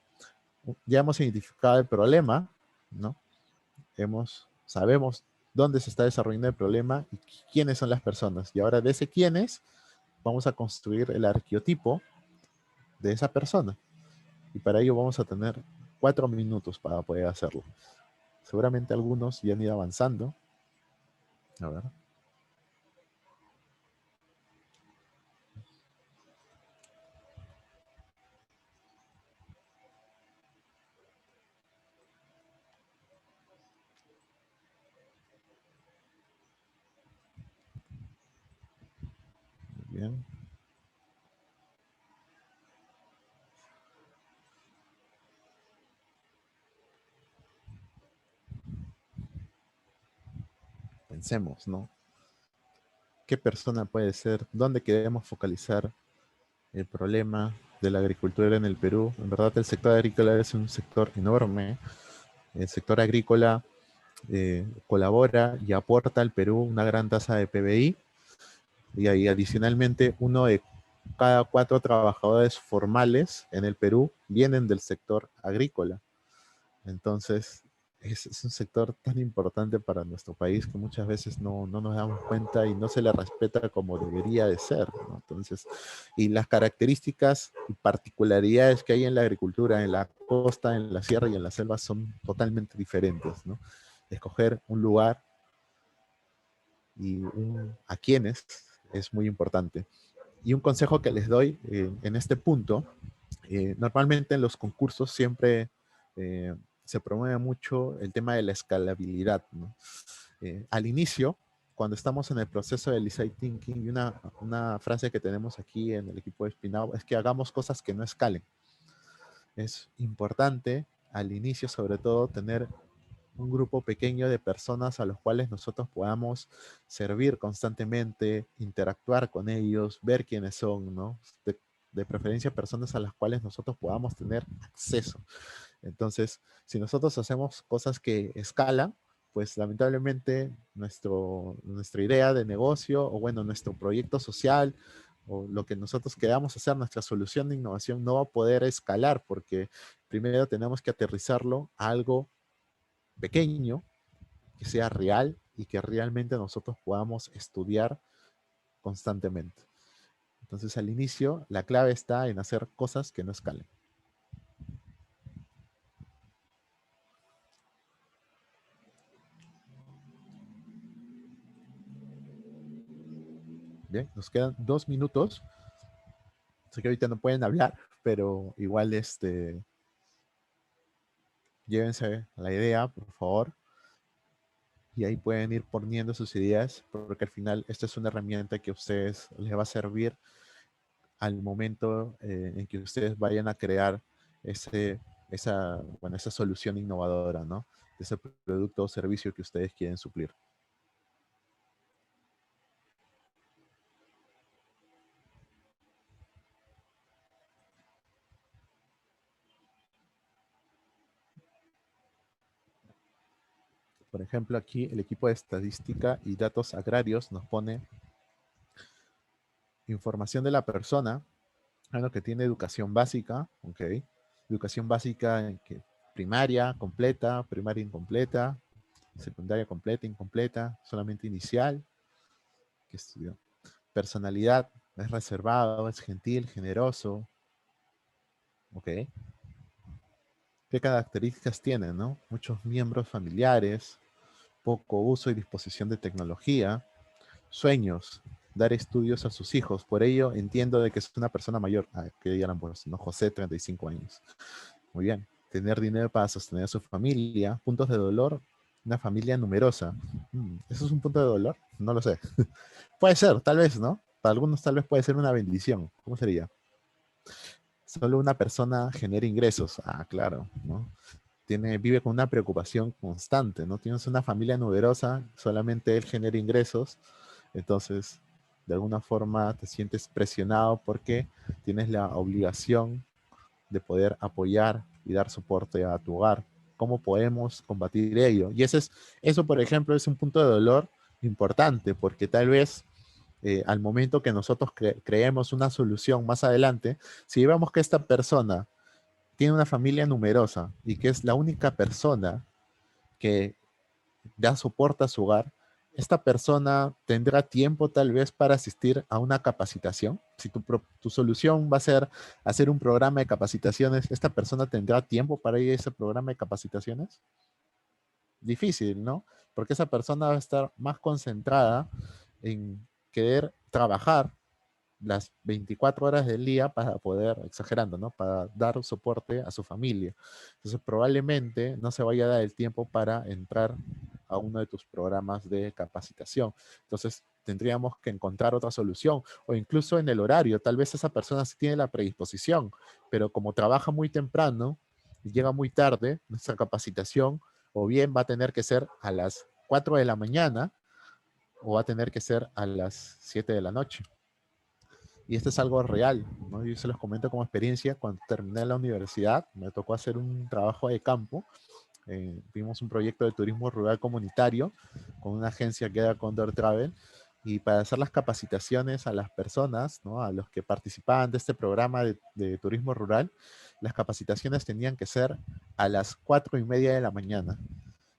Ya hemos identificado el problema, ¿no? Sabemos dónde se está desarrollando el problema y quiénes son las personas. Y ahora de ese quiénes vamos a construir el arqueotipo de esa persona. Y para ello vamos a tener 4 minutos para poder hacerlo. Seguramente algunos ya han ido avanzando. A ver. Muy bien. Pensemos, ¿no? ¿Qué persona puede ser? ¿Dónde queremos focalizar el problema de la agricultura en el Perú? En verdad, el sector agrícola es un sector enorme. El sector agrícola colabora y aporta al Perú una gran tasa de PBI. Y ahí, adicionalmente, uno de cada 4 trabajadores formales en el Perú vienen del sector agrícola. Entonces, es un sector tan importante para nuestro país que muchas veces no nos damos cuenta y no se le respeta como debería de ser, ¿no? Entonces, y las características y particularidades que hay en la agricultura, en la costa, en la sierra y en la selva son totalmente diferentes, ¿no? Escoger un lugar y a quienes es muy importante. Y un consejo que les doy en este punto, normalmente en los concursos siempre se promueve mucho el tema de la escalabilidad, ¿no? Al inicio, cuando estamos en el proceso del design thinking, y una frase que tenemos aquí en el equipo de Spinao es que hagamos cosas que no escalen. Es importante al inicio, sobre todo, tener un grupo pequeño de personas a los cuales nosotros podamos servir constantemente, interactuar con ellos, ver quiénes son, ¿no? De preferencia personas a las cuales nosotros podamos tener acceso. Entonces, si nosotros hacemos cosas que escalan, pues lamentablemente nuestra idea de negocio o bueno, nuestro proyecto social o lo que nosotros queramos hacer, nuestra solución de innovación no va a poder escalar porque primero tenemos que aterrizarlo a algo pequeño, que sea real y que realmente nosotros podamos estudiar constantemente. Entonces al inicio la clave está en hacer cosas que no escalen. Bien, nos quedan 2 minutos. Sé que ahorita no pueden hablar, pero igual llévense la idea, por favor, y ahí pueden ir poniendo sus ideas, porque al final esta es una herramienta que a ustedes les va a servir al momento en que ustedes vayan a crear esa solución innovadora, ¿no? De ese producto o servicio que ustedes quieren suplir. Por ejemplo, aquí el equipo de estadística y datos agrarios nos pone información de la persona, que tiene educación básica, ¿ok? Educación básica en que primaria completa, primaria incompleta, secundaria completa, incompleta, solamente inicial. ¿Qué estudió? Personalidad, es reservado, es gentil, generoso. Ok. ¿Qué características tiene, no? Muchos miembros familiares, poco uso y disposición de tecnología, sueños, dar estudios a sus hijos. Por ello entiendo de que es una persona mayor, que ya la han puesto, ¿no? José, 35 años. Muy bien. Tener dinero para sostener a su familia. Puntos de dolor, una familia numerosa. ¿Eso es un punto de dolor? No lo sé. Puede ser, tal vez, ¿no? Para algunos tal vez puede ser una bendición. ¿Cómo sería? Solo una persona genera ingresos. Ah, claro, ¿no? Vive con una preocupación constante, ¿no? Tienes una familia numerosa, solamente él genera ingresos, entonces de alguna forma te sientes presionado porque tienes la obligación de poder apoyar y dar soporte a tu hogar. ¿Cómo podemos combatir ello? Y eso, por ejemplo, es un punto de dolor importante, porque tal vez al momento que nosotros creemos una solución más adelante, si vemos que esta persona tiene una familia numerosa y que es la única persona que da soporte a su hogar, esta persona tendrá tiempo tal vez para asistir a una capacitación. Si tu solución va a ser hacer un programa de capacitaciones, ¿esta persona tendrá tiempo para ir a ese programa de capacitaciones? Difícil, ¿no? Porque esa persona va a estar más concentrada en querer trabajar las 24 horas del día para poder, exagerando, ¿no? Para dar soporte a su familia. Entonces, probablemente no se vaya a dar el tiempo para entrar a uno de tus programas de capacitación. Entonces, tendríamos que encontrar otra solución o incluso en el horario. Tal vez esa persona sí tiene la predisposición, pero como trabaja muy temprano y llega muy tarde, nuestra capacitación o bien va a tener que ser a las 4 de la mañana o va a tener que ser a las 7 de la noche. Y esto es algo real, ¿no? Yo se los comento como experiencia. Cuando terminé la universidad, me tocó hacer un trabajo de campo. Vimos un proyecto de turismo rural comunitario con una agencia que era Condor Travel. Y para hacer las capacitaciones a las personas, ¿no? A los que participaban de este programa de turismo rural, las capacitaciones tenían que ser a las 4:30 de la mañana.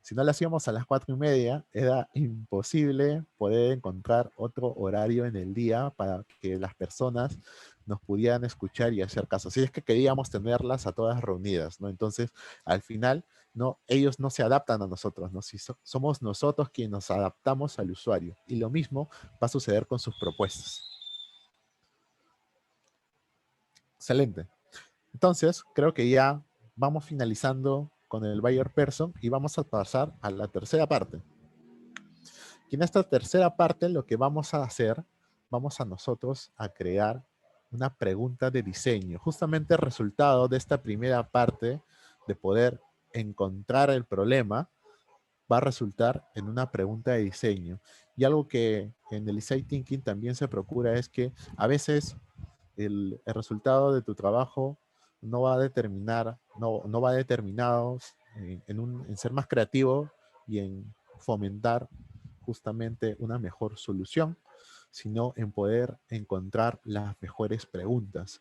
Si no lo hacíamos a las 4:30, era imposible poder encontrar otro horario en el día para que las personas nos pudieran escuchar y hacer caso. Si es que queríamos tenerlas a todas reunidas, ¿no? Entonces, al final, no, ellos no se adaptan a nosotros, ¿no? Si somos nosotros quienes nos adaptamos al usuario. Y lo mismo va a suceder con sus propuestas. Excelente. Entonces, creo que ya vamos finalizando con el buyer person y vamos a pasar a la tercera parte. Y en esta tercera parte lo que vamos a hacer, vamos a nosotros a crear una pregunta de diseño. Justamente el resultado de esta primera parte de poder encontrar el problema va a resultar en una pregunta de diseño. Y algo que en el design thinking también se procura es que a veces el resultado de tu trabajo no va a determinar, no va determinado en ser más creativo y en fomentar justamente una mejor solución, sino en poder encontrar las mejores preguntas.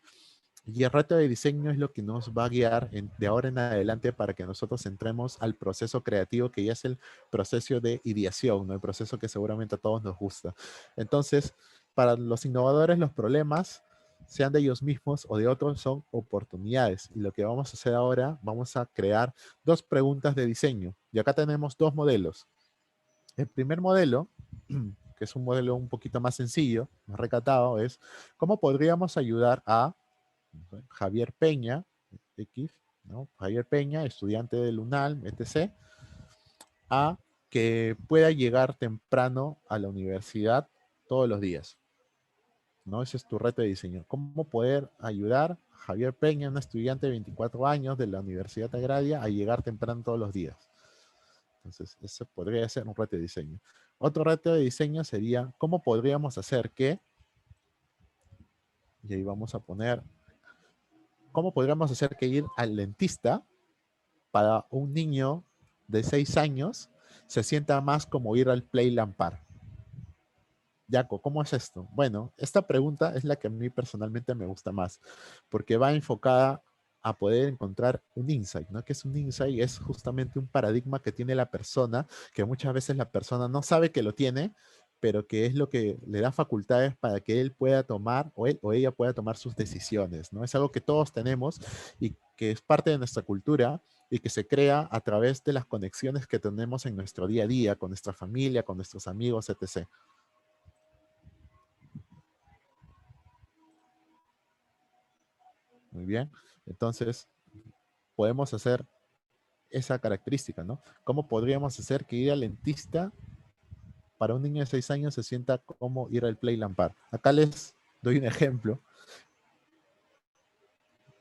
Y el reto de diseño es lo que nos va a guiar de ahora en adelante para que nosotros entremos al proceso creativo, que ya es el proceso de ideación, ¿no? El proceso que seguramente a todos nos gusta. Entonces, para los innovadores, los problemas, sean de ellos mismos o de otros, son oportunidades. Y lo que vamos a hacer ahora, vamos a crear dos preguntas de diseño. Y acá tenemos dos modelos. El primer modelo, que es un modelo un poquito más sencillo, más recatado, es cómo podríamos ayudar a Javier Peña, X, ¿no? Javier Peña, estudiante del UNALM, etc., a que pueda llegar temprano a la universidad todos los días, ¿no? Ese es tu reto de diseño. ¿Cómo poder ayudar a Javier Peña, un estudiante de 24 años de la Universidad Agraria, a llegar temprano todos los días? Entonces, ese podría ser un reto de diseño. Otro reto de diseño sería, ¿cómo podríamos hacer que, y ahí vamos a poner, ¿cómo podríamos hacer que ir al dentista para un niño de 6 años se sienta más como ir al Playland Park? Yaco, ¿cómo es esto? Bueno, esta pregunta es la que a mí personalmente me gusta más, porque va enfocada a poder encontrar un insight, ¿no? ¿Qué es un insight? Es justamente un paradigma que tiene la persona, que muchas veces la persona no sabe que lo tiene, pero que es lo que le da facultades para que él pueda tomar o él o ella pueda tomar sus decisiones, ¿no? Es algo que todos tenemos y que es parte de nuestra cultura y que se crea a través de las conexiones que tenemos en nuestro día a día, con nuestra familia, con nuestros amigos, etc. Muy bien. Entonces, podemos hacer esa característica, ¿no? ¿Cómo podríamos hacer que ir al dentista para un niño de 6 años se sienta como ir al Playland Park? Acá les doy un ejemplo.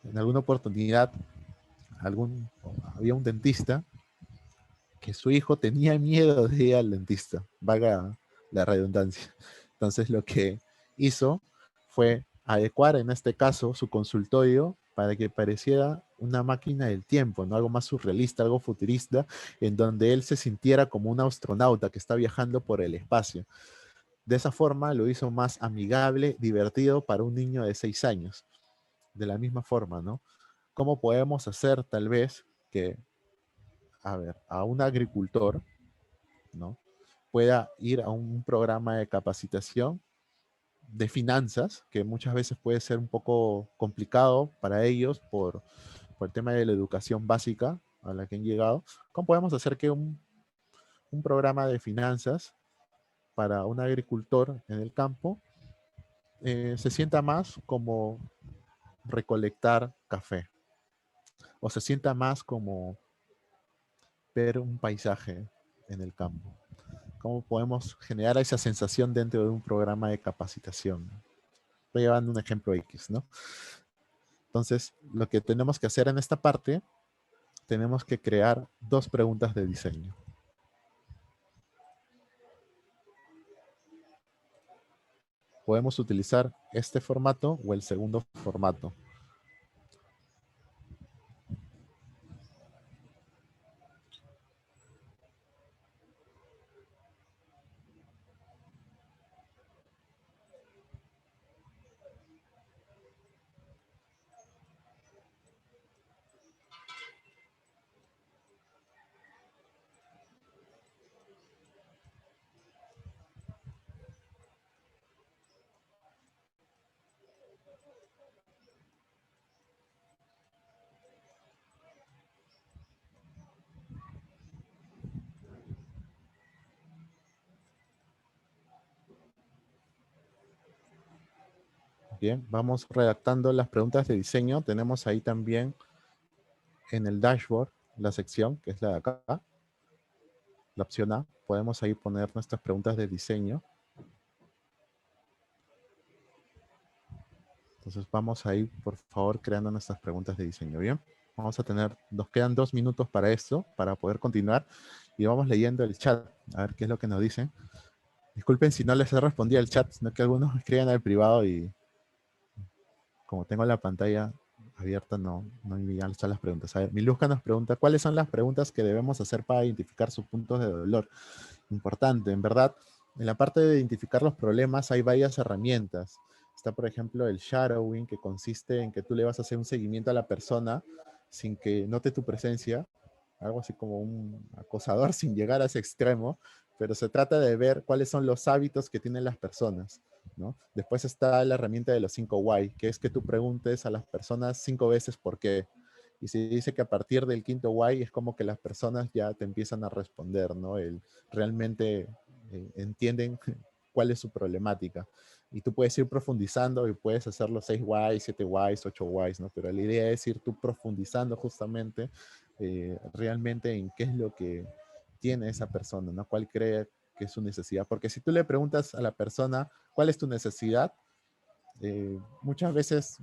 En alguna oportunidad, había un dentista que su hijo tenía miedo de ir al dentista, valga la redundancia. Entonces lo que hizo fue adecuar en este caso su consultorio para que pareciera una máquina del tiempo, ¿no? Algo más surrealista, algo futurista, en donde él se sintiera como un astronauta que está viajando por el espacio. De esa forma lo hizo más amigable, divertido para un niño de 6 años. De la misma forma, ¿no? ¿Cómo podemos hacer tal vez que, a ver, a un agricultor, ¿no? Pueda ir a un programa de capacitación de finanzas, que muchas veces puede ser un poco complicado para ellos por el tema de la educación básica a la que han llegado? ¿Cómo podemos hacer que un programa de finanzas para un agricultor en el campo se sienta más como recolectar café o se sienta más como ver un paisaje en el campo? ¿Cómo podemos generar esa sensación dentro de un programa de capacitación? Estoy llevando un ejemplo X, ¿no? Entonces, lo que tenemos que hacer en esta parte, tenemos que crear dos preguntas de diseño. Podemos utilizar este formato o el segundo formato. Bien, vamos redactando las preguntas de diseño. Tenemos ahí también en el dashboard la sección, que es la de acá, la opción A. Podemos ahí poner nuestras preguntas de diseño. Entonces vamos a ir, por favor, creando nuestras preguntas de diseño. Bien, nos quedan 2 minutos para esto, para poder continuar. Y vamos leyendo el chat, a ver qué es lo que nos dicen. Disculpen si no les he respondido al chat, sino que algunos me escriben al privado y como tengo la pantalla abierta, no envían las preguntas. A ver, Miluska nos pregunta, ¿cuáles son las preguntas que debemos hacer para identificar sus puntos de dolor? Importante, en verdad, en la parte de identificar los problemas hay varias herramientas. Está, por ejemplo, el shadowing, que consiste en que tú le vas a hacer un seguimiento a la persona sin que note tu presencia, algo así como un acosador sin llegar a ese extremo, pero se trata de ver cuáles son los hábitos que tienen las personas, ¿no? Después está la herramienta de los 5 why, que es que tú preguntes a las personas 5 veces por qué. Y se dice que a partir del quinto why es como que las personas ya te empiezan a responder, ¿no? Realmente entienden cuál es su problemática. Y tú puedes ir profundizando y puedes hacer los 6 whys, 7 whys, 8 whys, ¿no? Pero la idea es ir tú profundizando justamente realmente en qué es lo que tiene esa persona, ¿no? ¿Cuál cree que es su necesidad? Porque si tú le preguntas a la persona cuál es tu necesidad, muchas veces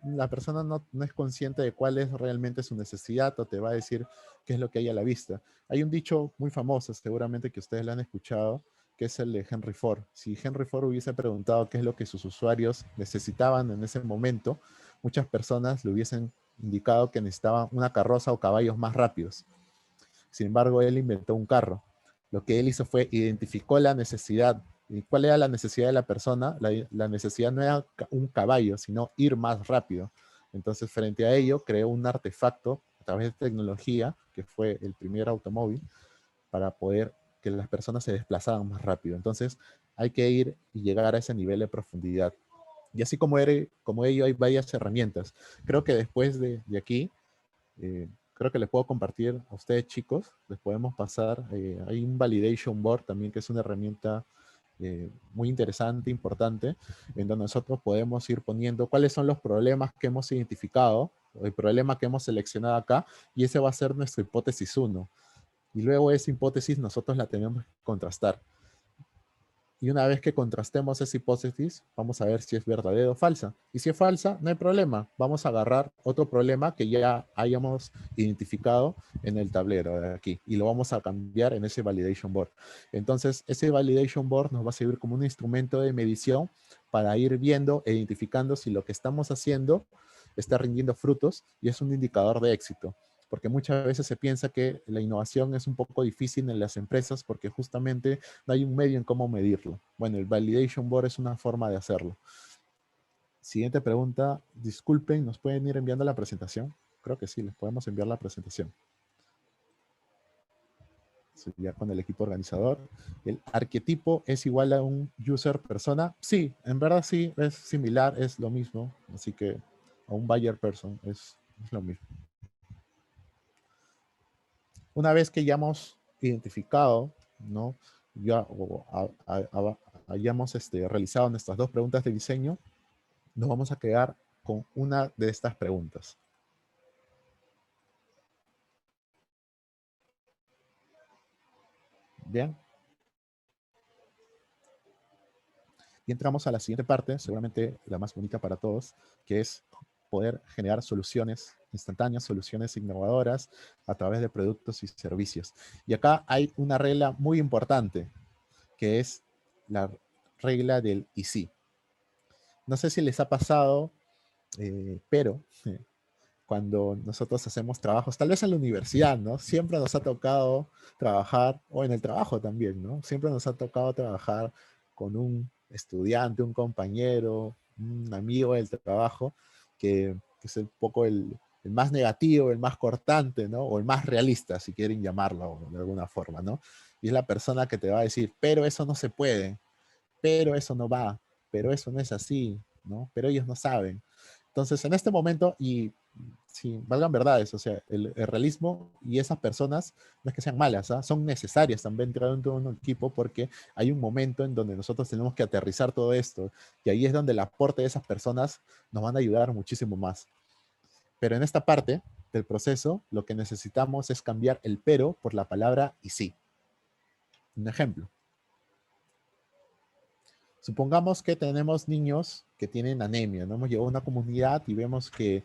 la persona no es consciente de cuál es realmente su necesidad o te va a decir qué es lo que hay a la vista. Hay un dicho muy famoso, seguramente que ustedes lo han escuchado, que es el de Henry Ford. Si Henry Ford hubiese preguntado qué es lo que sus usuarios necesitaban en ese momento, muchas personas le hubiesen indicado que necesitaban una carroza o caballos más rápidos. Sin embargo, él inventó un carro. Lo que él hizo fue identificó la necesidad. ¿Y cuál era la necesidad de la persona? La necesidad no era un caballo, sino ir más rápido. Entonces, frente a ello, creó un artefacto a través de tecnología, que fue el primer automóvil, para poder que las personas se desplazaran más rápido. Entonces, hay que ir y llegar a ese nivel de profundidad. Y así como ello, hay varias herramientas. Creo que después de aquí, creo que les puedo compartir a ustedes, chicos, les podemos pasar, hay un validation board también, que es una herramienta muy interesante, importante, en donde nosotros podemos ir poniendo cuáles son los problemas que hemos identificado, o el problema que hemos seleccionado acá, y ese va a ser nuestra hipótesis uno. Y luego esa hipótesis nosotros la tenemos que contrastar. Y una vez que contrastemos esa hipótesis, vamos a ver si es verdadera o falsa. Y si es falsa, no hay problema. Vamos a agarrar otro problema que ya hayamos identificado en el tablero de aquí y lo vamos a cambiar en ese validation board. Entonces, ese validation board nos va a servir como un instrumento de medición para ir viendo e identificando si lo que estamos haciendo está rindiendo frutos y es un indicador de éxito. Porque muchas veces se piensa que la innovación es un poco difícil en las empresas porque justamente no hay un medio en cómo medirlo. Bueno, el Validation Board es una forma de hacerlo. Siguiente pregunta. Disculpen, ¿nos pueden ir enviando la presentación? Creo que sí, les podemos enviar la presentación. Ya con el equipo organizador. ¿El arquetipo es igual a un user persona? Sí, en verdad sí, es similar, es lo mismo. Así que a un buyer person es lo mismo. Una vez que ya hemos identificado, ¿no? Ya hayamos realizado nuestras dos preguntas de diseño, nos vamos a quedar con una de estas preguntas. Bien. Y entramos a la siguiente parte, seguramente la más bonita para todos, que es poder generar soluciones instantáneas, soluciones innovadoras a través de productos y servicios. Y acá hay una regla muy importante, que es la regla del y sí. No sé si les ha pasado, pero cuando nosotros hacemos trabajos, tal vez en la universidad, ¿no? Siempre nos ha tocado trabajar, o en el trabajo también, ¿no? Siempre nos ha tocado trabajar con un estudiante, un compañero, un amigo del trabajo, que es un poco el más negativo, el más cortante, ¿no? O el más realista, si quieren llamarlo de alguna forma, ¿no? Y es la persona que te va a decir, pero eso no se puede, pero eso no va, pero eso no es así, ¿no? Pero ellos no saben. Entonces, en este momento, y sí, valgan verdades, o sea, el realismo y esas personas no es que sean malas, ¿ah? Son necesarias también dentro de un equipo porque hay un momento en donde nosotros tenemos que aterrizar todo esto y ahí es donde el aporte de esas personas nos van a ayudar muchísimo más. Pero en esta parte del proceso, lo que necesitamos es cambiar el pero por la palabra y sí. Un ejemplo. Supongamos que tenemos niños que tienen anemia, ¿no? Hemos llegado a una comunidad y vemos que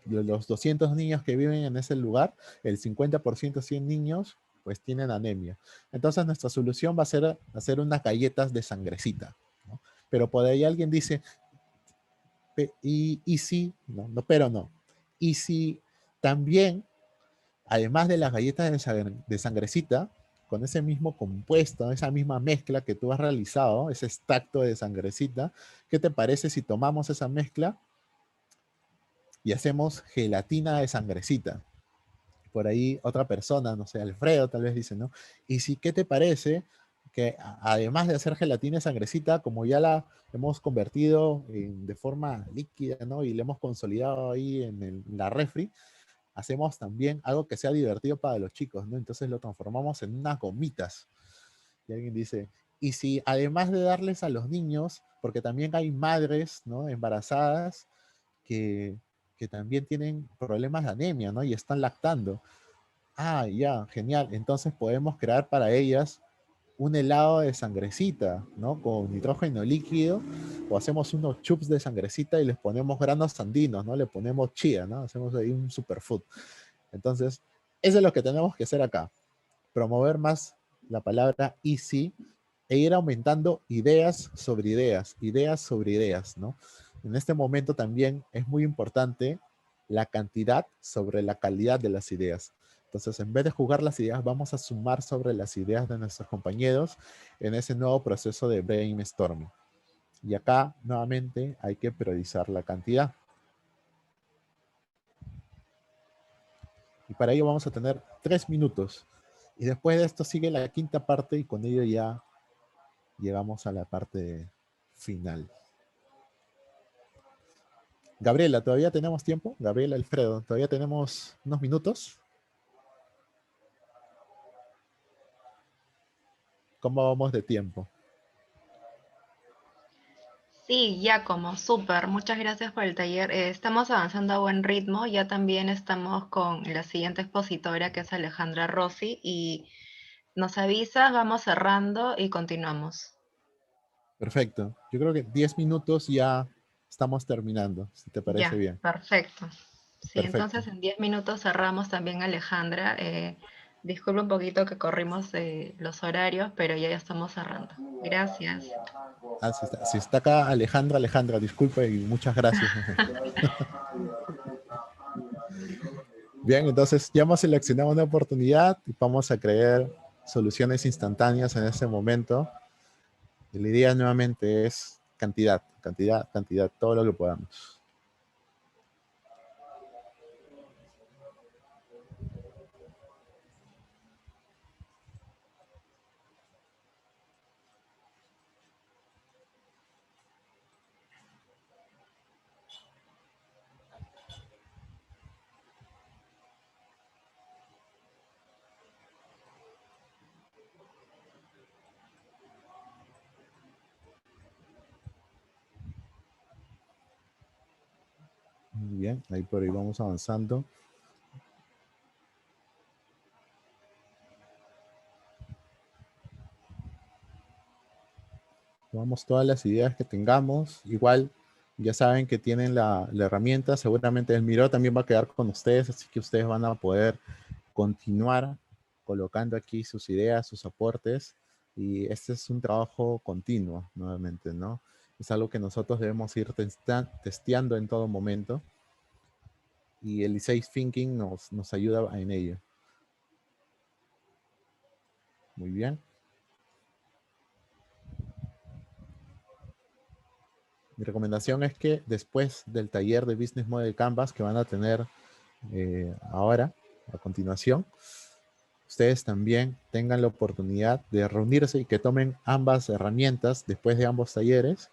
de los 200 niños que viven en ese lugar, el 50%, 100 niños, pues tienen anemia. Entonces nuestra solución va a ser hacer unas galletas de sangrecita, ¿no? Pero por ahí alguien dice, y si, no, no, pero no. Y si también además de las galletas de sangrecita, con ese mismo compuesto, esa misma mezcla que tú has realizado, ese extracto de sangrecita, ¿qué te parece si tomamos esa mezcla y hacemos gelatina de sangrecita? Por ahí otra persona, no sé, Alfredo tal vez dice, ¿no? Y si, ¿qué te parece que además de hacer gelatina de sangrecita, como ya la hemos convertido de forma líquida, ¿no? Y la hemos consolidado ahí en la refri, hacemos también algo que sea divertido para los chicos, ¿no? Entonces lo transformamos en unas gomitas. Y alguien dice, y si además de darles a los niños, porque también hay madres, ¿no? Embarazadas que, que también tienen problemas de anemia, ¿no? Y están lactando. Ah, ya, genial. Entonces podemos crear para ellas un helado de sangrecita, ¿no? Con nitrógeno líquido, o hacemos unos chups de sangrecita y les ponemos granos andinos, ¿no? Le ponemos chía, ¿no? Hacemos ahí un superfood. Entonces, eso es lo que tenemos que hacer acá. Promover más la palabra easy e ir aumentando ideas sobre ideas, ¿no? En este momento también es muy importante la cantidad sobre la calidad de las ideas. Entonces, en vez de jugar las ideas, vamos a sumar sobre las ideas de nuestros compañeros en ese nuevo proceso de brainstorming. Y acá, nuevamente, hay que priorizar la cantidad. Y para ello vamos a tener 3 minutos. Y después de esto sigue la quinta parte y con ello ya llegamos a la parte final. Gabriela, ¿todavía tenemos tiempo? Gabriela, Alfredo, ¿todavía tenemos unos minutos? ¿Cómo vamos de tiempo? Sí, Giacomo, súper. Muchas gracias por el taller. Estamos avanzando a buen ritmo. Ya también estamos con la siguiente expositora, que es Alejandra Rossi, y nos avisas, vamos cerrando y continuamos. Perfecto. Yo creo que 10 minutos ya estamos terminando, si te parece Ya, bien. perfecto. Sí, Perfecto. entonces en 10 minutos cerramos también, Alejandra. Disculpe un poquito que corrimos los horarios, pero ya estamos cerrando. Gracias. Ah, si está acá Alejandra, Alejandra, disculpe y muchas gracias. Bien, entonces ya hemos seleccionado una oportunidad y vamos a crear soluciones instantáneas en este momento. Y la idea nuevamente es cantidad, cantidad, cantidad, todo lo que podamos. Muy bien, ahí por ahí vamos avanzando. Tomamos todas las ideas que tengamos. Igual, ya saben que tienen la herramienta. Seguramente el Miro también va a quedar con ustedes, así que ustedes van a poder continuar colocando aquí sus ideas, sus aportes. Y este es un trabajo continuo, nuevamente, ¿no? Es algo que nosotros debemos ir testeando en todo momento. Y el Design Thinking nos ayuda en ello. Muy bien. Mi recomendación es que después del taller de Business Model Canvas que van a tener ahora, a continuación, ustedes también tengan la oportunidad de reunirse y que tomen ambas herramientas después de ambos talleres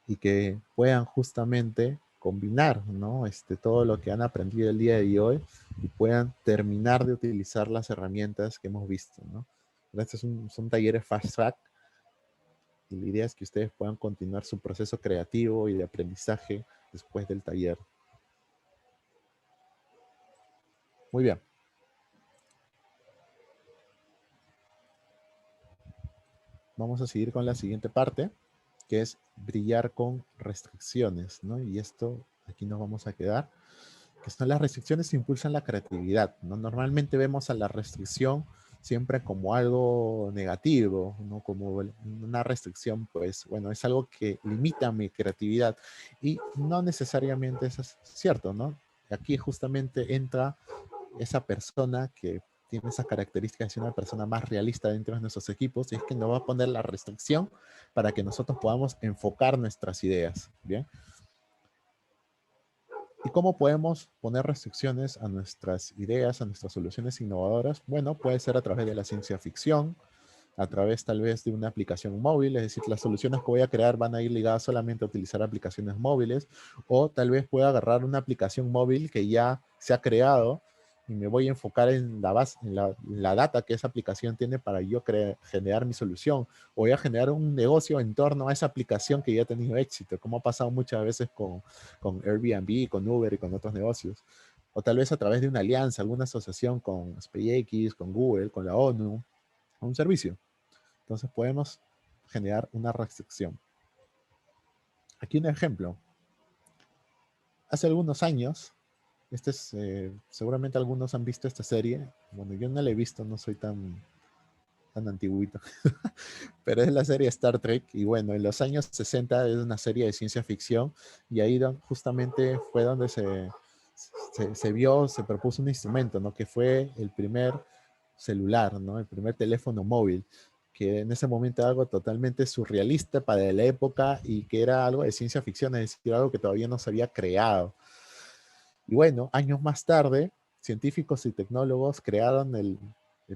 y que puedan justamente combinar, ¿no? Todo lo que han aprendido el día de hoy y puedan terminar de utilizar las herramientas que hemos visto, ¿no? Estos son talleres fast track y la idea es que ustedes puedan continuar su proceso creativo y de aprendizaje después del taller. Muy bien. Vamos a seguir con la siguiente parte, que es brillar con restricciones, ¿no? Y esto, aquí nos vamos a quedar, que son las restricciones que impulsan la creatividad, ¿no? Normalmente vemos a la restricción siempre como algo negativo, ¿no? Como una restricción, pues, bueno, es algo que limita mi creatividad y no necesariamente eso es cierto, ¿no? Aquí justamente entra esa persona que tiene esas características de una persona más realista dentro de nuestros equipos y es que nos va a poner la restricción para que nosotros podamos enfocar nuestras ideas, ¿bien? ¿Y cómo podemos poner restricciones a nuestras ideas, a nuestras soluciones innovadoras? Bueno, puede ser a través de la ciencia ficción, a través tal vez de una aplicación móvil, es decir, las soluciones que voy a crear van a ir ligadas solamente a utilizar aplicaciones móviles, o tal vez pueda agarrar una aplicación móvil que ya se ha creado y me voy a enfocar en la base, en la data que esa aplicación tiene para yo generar mi solución. O voy a generar un negocio en torno a esa aplicación que ya ha tenido éxito, como ha pasado muchas veces con Airbnb, con Uber y con otros negocios. O tal vez a través de una alianza, alguna asociación con SpaceX, con Google, con la ONU, un servicio. Entonces podemos generar una restricción. Aquí un ejemplo. Hace algunos años, seguramente algunos han visto esta serie. Bueno, yo no la he visto, no soy tan antiguito, pero es la serie Star Trek. Y bueno, en los años 60 es una serie de ciencia ficción y ahí justamente fue donde se propuso un instrumento, ¿no? Que fue el primer celular, ¿no? El primer teléfono móvil, que en ese momento era algo totalmente surrealista para la época y que era algo de ciencia ficción, es decir, algo que todavía no se había creado. Y bueno, años más tarde científicos y tecnólogos crearon el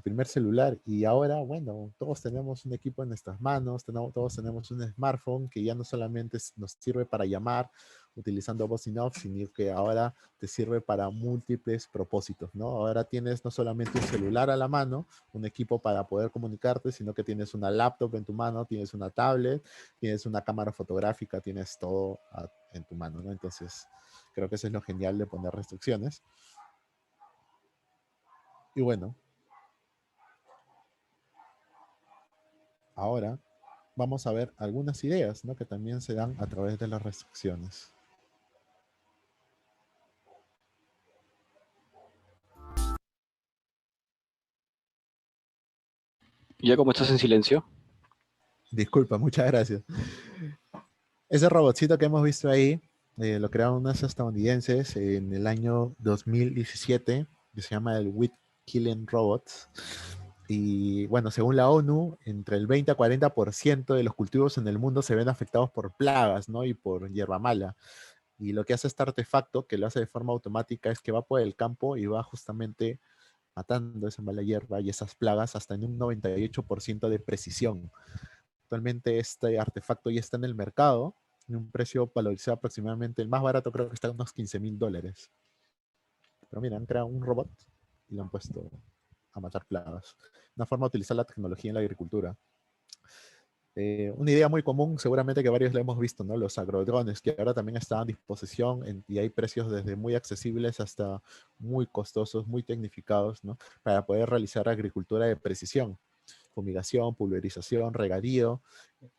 primer celular y ahora, bueno, todos tenemos un equipo en nuestras manos, todos tenemos un smartphone que ya no solamente nos sirve para llamar utilizando voz in off, sino que ahora te sirve para múltiples propósitos, ¿no? Ahora tienes no solamente un celular a la mano, un equipo para poder comunicarte, sino que tienes una laptop en tu mano, tienes una tablet, tienes una cámara fotográfica, tienes todo en tu mano, ¿no? Entonces, creo que eso es lo genial de poner restricciones. Y bueno, ahora vamos a ver algunas ideas, ¿no? Que también se dan a través de las restricciones. Ya como estás en silencio. Disculpa, muchas gracias. Ese robotcito que hemos visto ahí, lo crearon unos estadounidenses en el año 2017, que se llama el Wheat Killing Robots. Y bueno, según la ONU, entre el 20 a 40% de los cultivos en el mundo se ven afectados por plagas, ¿no? Y por hierba mala. Y lo que hace este artefacto, que lo hace de forma automática, es que va por el campo y va justamente matando esa mala hierba y esas plagas hasta en un 98% de precisión. Actualmente este artefacto ya está en el mercado, en un precio valorizado aproximadamente, el más barato creo que está en unos $15,000. Pero mira, han creado un robot y lo han puesto a matar plagas. Una forma de utilizar la tecnología en la agricultura. Una idea muy común, seguramente que varios la hemos visto, ¿no? Los agrodrones, que ahora también están a disposición y hay precios desde muy accesibles hasta muy costosos, muy tecnificados, ¿no? Para poder realizar agricultura de precisión, fumigación, pulverización, regadío,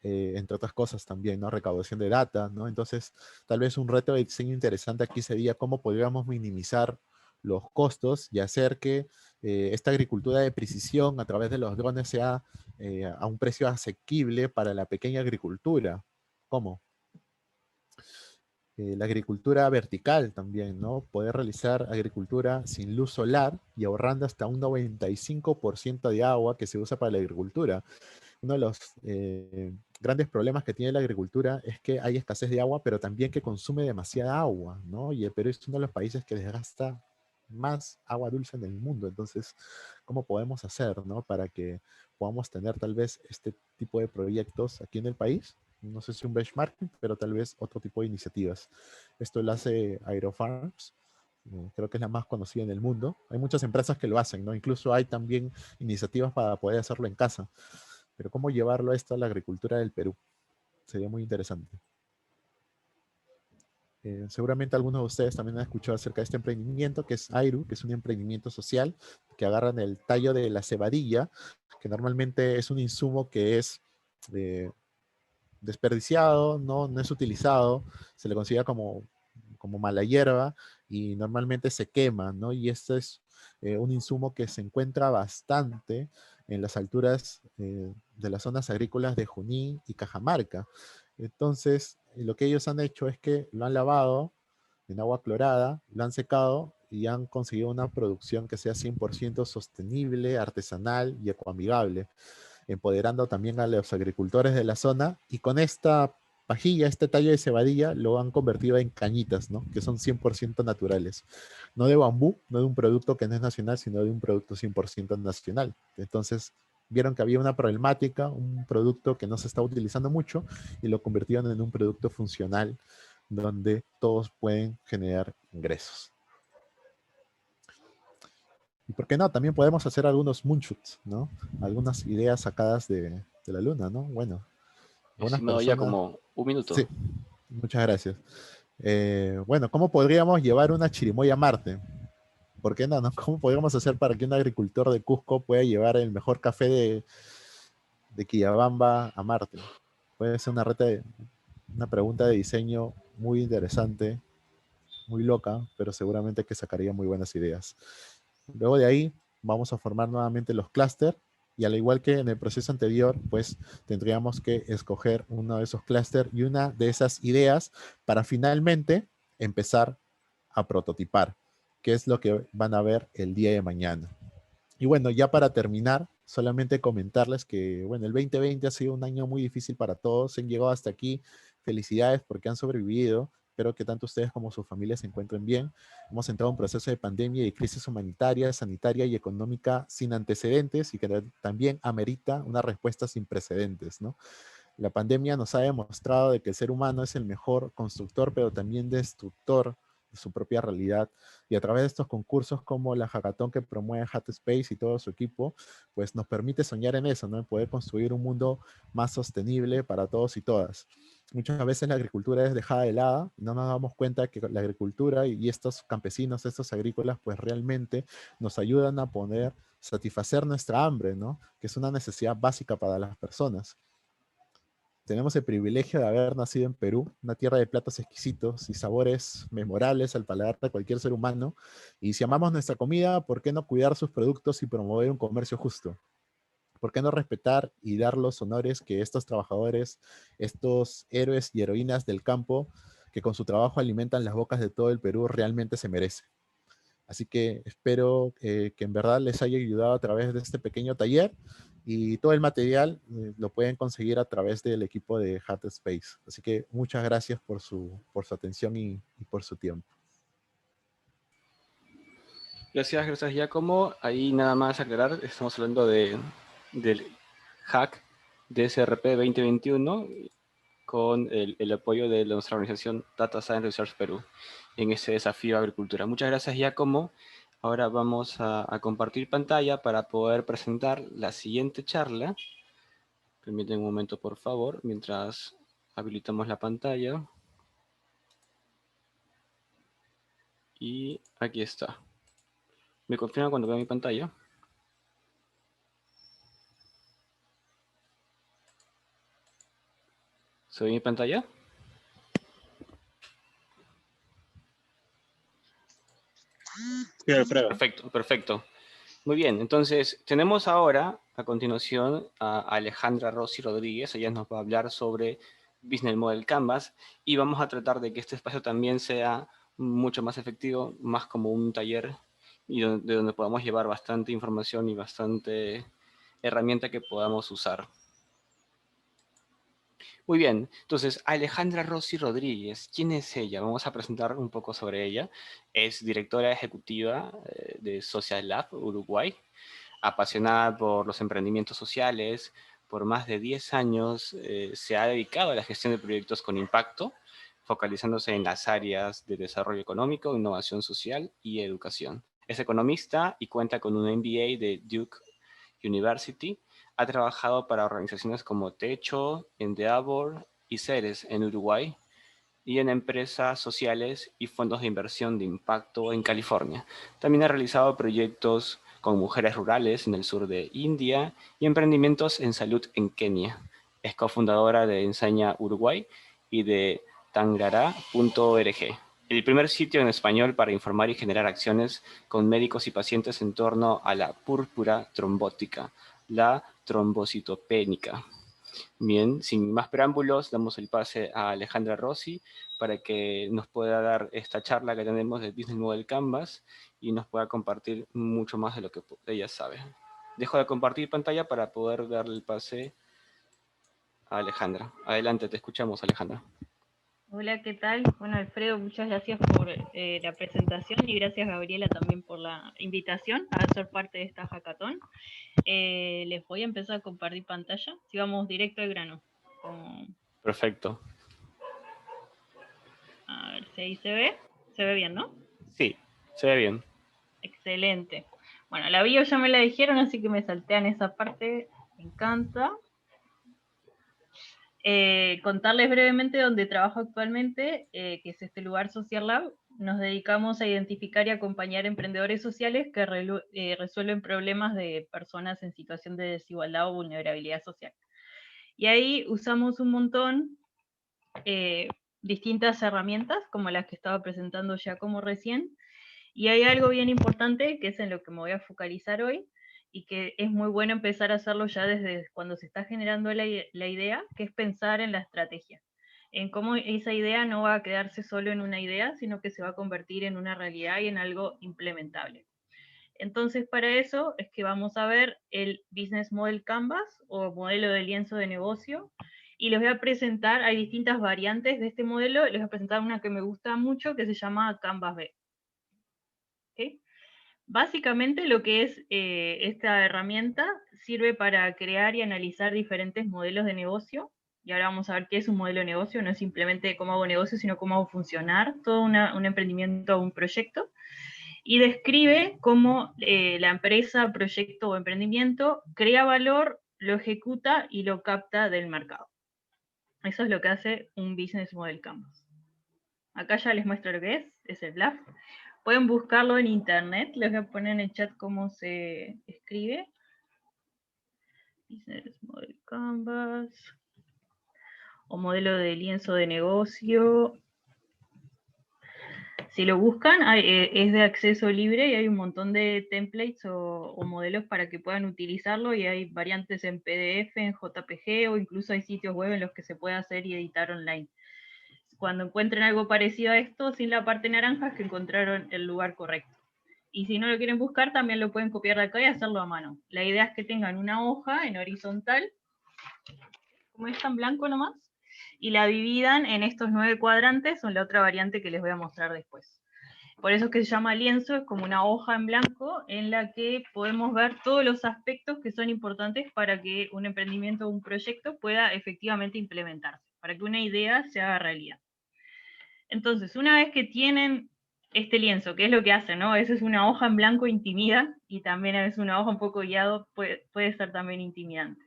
entre otras cosas también, ¿no? Recaudación de data, ¿no? Entonces, tal vez un reto de diseño interesante aquí sería cómo podríamos minimizar los costos y hacer que esta agricultura de precisión a través de los drones sea a un precio asequible para la pequeña agricultura. ¿Cómo? La agricultura vertical también, ¿no? Poder realizar agricultura sin luz solar y ahorrando hasta un 95% de agua que se usa para la agricultura. Uno de los grandes problemas que tiene la agricultura es que hay escasez de agua, pero también que consume demasiada agua, ¿no? Y el Perú es uno de los países que desgasta más agua dulce en el mundo. Entonces, ¿cómo podemos hacer, ¿no? Para que podamos tener tal vez este tipo de proyectos aquí en el país? No sé si un benchmarking, pero tal vez otro tipo de iniciativas. Esto lo hace Aerofarms. Creo que es la más conocida en el mundo. Hay muchas empresas que lo hacen, ¿no? Incluso hay también iniciativas para poder hacerlo en casa. Pero ¿cómo llevarlo esto a la agricultura del Perú? Sería muy interesante. Seguramente algunos de ustedes también han escuchado acerca de este emprendimiento, que es Airu, que es un emprendimiento social, que agarran el tallo de la cebadilla, que normalmente es un insumo que es eh, desperdiciado, no es utilizado, se le considera como mala hierba y normalmente se quema, ¿no? Y este es un insumo que se encuentra bastante en las alturas de las zonas agrícolas de Junín y Cajamarca. Entonces, lo que ellos han hecho es que lo han lavado en agua clorada, lo han secado y han conseguido una producción que sea 100% sostenible, artesanal y ecoamigable, empoderando también a los agricultores de la zona y con esta pajilla, este tallo de cebadilla, lo han convertido en cañitas, ¿no? Que son 100% naturales. No de bambú, no de un producto que no es nacional, sino de un producto 100% nacional. Entonces, vieron que había una problemática, un producto que no se está utilizando mucho y lo convirtieron en un producto funcional donde todos pueden generar ingresos. Y por qué no, también podemos hacer algunos moonshots, ¿no? Algunas ideas sacadas de la luna, ¿no? Bueno, algunas Estimado, ya personas... como un minuto. Sí, muchas gracias. Bueno, ¿cómo podríamos llevar una chirimoya a Marte? ¿Por qué no, no? ¿Cómo podríamos hacer para que un agricultor de Cusco pueda llevar el mejor café de Quillabamba a Marte? Puede ser una pregunta de diseño muy interesante, muy loca, pero seguramente que sacaría muy buenas ideas. Luego de ahí vamos a formar nuevamente los clústeres y al igual que en el proceso anterior, pues tendríamos que escoger uno de esos clústeres y una de esas ideas para finalmente empezar a prototipar, que es lo que van a ver el día de mañana. Y bueno, ya para terminar, solamente comentarles que, bueno, el 2020 ha sido un año muy difícil para todos, han llegado hasta aquí, felicidades porque han sobrevivido, espero que tanto ustedes como sus familias se encuentren bien. Hemos entrado en un proceso de pandemia y crisis humanitaria, sanitaria y económica sin antecedentes y que también amerita una respuesta sin precedentes, ¿no? La pandemia nos ha demostrado de que el ser humano es el mejor constructor, pero también destructor de su propia realidad. Y a través de estos concursos como la Hackathon que promueve Hat Space y todo su equipo, pues nos permite soñar en eso, ¿no? En poder construir un mundo más sostenible para todos y todas. Muchas veces la agricultura es dejada de lado y no nos damos cuenta que la agricultura y estos campesinos, estos agrícolas, pues realmente nos ayudan a poder satisfacer nuestra hambre, ¿no? Que es una necesidad básica para las personas. Tenemos el privilegio de haber nacido en Perú, una tierra de platos exquisitos y sabores memorables al paladar de cualquier ser humano. Y si amamos nuestra comida, ¿por qué no cuidar sus productos y promover un comercio justo? ¿Por qué no respetar y dar los honores que estos trabajadores, estos héroes y heroínas del campo, que con su trabajo alimentan las bocas de todo el Perú, realmente se merecen? Así que espero que en verdad les haya ayudado a través de este pequeño taller y todo el material lo pueden conseguir a través del equipo de Hat Space. Así que muchas gracias por su atención y por su tiempo. Gracias Giacomo. Ahí nada más aclarar, estamos hablando del hack DSRP 2021 con el apoyo de nuestra organización Data Science Research Perú en ese desafío a agricultura. Muchas gracias Giacomo. Ahora vamos a compartir pantalla para poder presentar la siguiente charla. Permítanme un momento, por favor, mientras habilitamos la pantalla. Y aquí está. ¿Me confirma cuando vea mi pantalla? ¿Se ve mi pantalla? Sí, Alfredo. Perfecto, perfecto. Muy bien, entonces tenemos ahora a continuación a Alejandra Rossi Rodríguez. Ella nos va a hablar sobre Business Model Canvas y vamos a tratar de que este espacio también sea mucho más efectivo, más como un taller y de donde podamos llevar bastante información y bastante herramienta que podamos usar. Muy bien, entonces Alejandra Rossi Rodríguez, ¿quién es ella? Vamos a presentar un poco sobre ella. Es directora ejecutiva de Social Lab Uruguay, apasionada por los emprendimientos sociales. Por más de 10 años se ha dedicado a la gestión de proyectos con impacto, focalizándose en las áreas de desarrollo económico, innovación social y educación. Es economista y cuenta con un MBA de Duke University. Ha trabajado para organizaciones como Techo, Endeavor y Ceres en Uruguay y en empresas sociales y fondos de inversión de impacto en California. También ha realizado proyectos con mujeres rurales en el sur de India y emprendimientos en salud en Kenia. Es cofundadora de Enseña Uruguay y de tangrara.org, el primer sitio en español para informar y generar acciones con médicos y pacientes en torno a la púrpura trombótica, la trombocitopénica. Bien, sin más preámbulos, damos el pase a Alejandra Rossi para que nos pueda dar esta charla que tenemos de Business Model Canvas y nos pueda compartir mucho más de lo que ella sabe. Dejo de compartir pantalla para poder darle el pase a Alejandra. Adelante, te escuchamos, Alejandra. Hola, ¿qué tal? Bueno, Alfredo, muchas gracias por la presentación y gracias, Gabriela, también por la invitación a ser parte de esta hackathon. Les voy a empezar a compartir pantalla, si vamos directo al grano. Perfecto. A ver si ahí se ve. ¿Se ve bien, no? Sí, se ve bien. Excelente. Bueno, la bio ya me la dijeron, así que me saltean esa parte. Me encanta. Contarles brevemente dónde trabajo actualmente, que es este lugar Social Lab. Nos dedicamos a identificar y acompañar emprendedores sociales que resuelven problemas de personas en situación de desigualdad o vulnerabilidad social. Y ahí usamos un montón distintas herramientas, como las que estaba presentando Giacomo recién. Y hay algo bien importante, que es en lo que me voy a focalizar hoy, y que es muy bueno empezar a hacerlo ya desde cuando se está generando la idea, que es pensar en la estrategia, en cómo esa idea no va a quedarse solo en una idea, sino que se va a convertir en una realidad y en algo implementable. Entonces, para eso es que vamos a ver el Business Model Canvas, o modelo de lienzo de negocio, y les voy a presentar, hay distintas variantes de este modelo, les voy a presentar una que me gusta mucho, que se llama Canvas B. ¿Okay? Básicamente lo que es esta herramienta sirve para crear y analizar diferentes modelos de negocio, y ahora vamos a ver qué es un modelo de negocio, no es simplemente cómo hago negocio, sino cómo hago funcionar todo un emprendimiento o un proyecto, y describe cómo la empresa, proyecto o emprendimiento crea valor, lo ejecuta y lo capta del mercado. Eso es lo que hace un Business Model Canvas. Acá ya les muestro lo que es el BLAF. Pueden buscarlo en internet, les voy a poner en el chat cómo se escribe. Business Model Canvas. O modelo de lienzo de negocio. Si lo buscan, es de acceso libre y hay un montón de templates o modelos para que puedan utilizarlo, y hay variantes en PDF, en JPG, o incluso hay sitios web en los que se puede hacer y editar online. Cuando encuentren algo parecido a esto, sin la parte naranja, es que encontraron el lugar correcto. Y si no lo quieren buscar, también lo pueden copiar de acá y hacerlo a mano. La idea es que tengan una hoja en horizontal, como esta en blanco nomás, y la dividan en estos 9 cuadrantes, o en la otra variante que les voy a mostrar después. Por eso es que se llama lienzo, es como una hoja en blanco en la que podemos ver todos los aspectos que son importantes para que un emprendimiento o un proyecto pueda efectivamente implementarse, para que una idea se haga realidad. Entonces, una vez que tienen este lienzo, ¿qué es lo que hace, no? A veces es una hoja en blanco intimida, y también a veces una hoja un poco guiado puede ser también intimidante.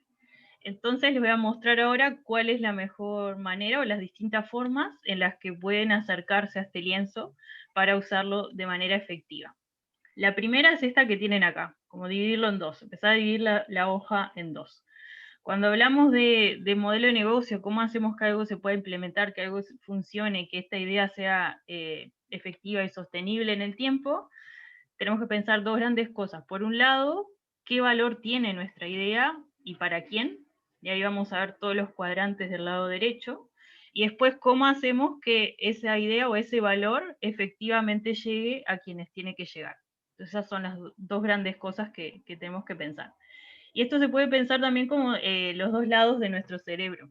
Entonces les voy a mostrar ahora cuál es la mejor manera o las distintas formas en las que pueden acercarse a este lienzo para usarlo de manera efectiva. La primera es esta que tienen acá, como dividirlo en dos, empezar a dividir la hoja en dos. Cuando hablamos de modelo de negocio, cómo hacemos que algo se pueda implementar, que algo funcione, que esta idea sea efectiva y sostenible en el tiempo, tenemos que pensar dos grandes cosas. Por un lado, qué valor tiene nuestra idea y para quién. Y ahí vamos a ver todos los cuadrantes del lado derecho. Y después, cómo hacemos que esa idea o ese valor efectivamente llegue a quienes tiene que llegar. Entonces, esas son las dos grandes cosas que tenemos que pensar. Y esto se puede pensar también como los dos lados de nuestro cerebro.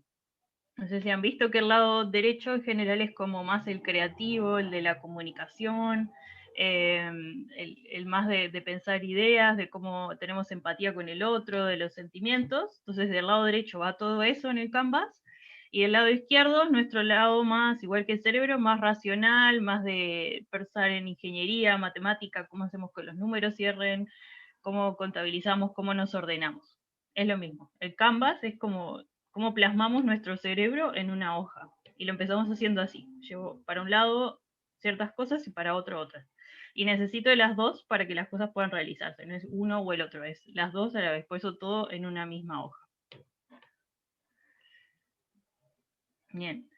No sé si han visto que el lado derecho en general es como más el creativo, el de la comunicación, el más de pensar ideas, de cómo tenemos empatía con el otro, de los sentimientos. Entonces del lado derecho va todo eso en el Canvas, y del lado izquierdo, nuestro lado más, igual que el cerebro, más racional, más de pensar en ingeniería, matemática, cómo hacemos que los números cierren, cómo contabilizamos, cómo nos ordenamos. Es lo mismo. El Canvas es como cómo plasmamos nuestro cerebro en una hoja. Y lo empezamos haciendo así. Llevo para un lado ciertas cosas y para otro otras. Y necesito de las dos para que las cosas puedan realizarse. No es uno o el otro, es las dos a la vez. Por eso todo en una misma hoja. Bien.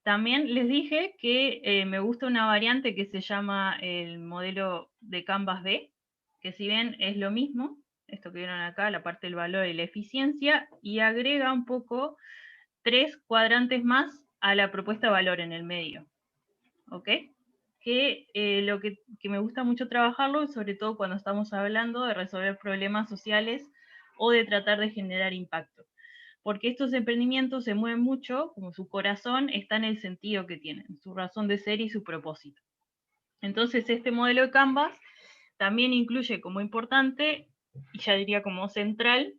También les dije que me gusta una variante que se llama el modelo de Canvas B, que si bien es lo mismo, esto que vieron acá, la parte del valor y la eficiencia, y agrega un poco 3 cuadrantes más a la propuesta de valor en el medio. ¿Ok? Que lo que me gusta mucho trabajarlo, sobre todo cuando estamos hablando de resolver problemas sociales o de tratar de generar impacto. Porque estos emprendimientos se mueven mucho, como su corazón está en el sentido que tienen, su razón de ser y su propósito. Entonces este modelo de Canvas también incluye como importante, y ya diría como central,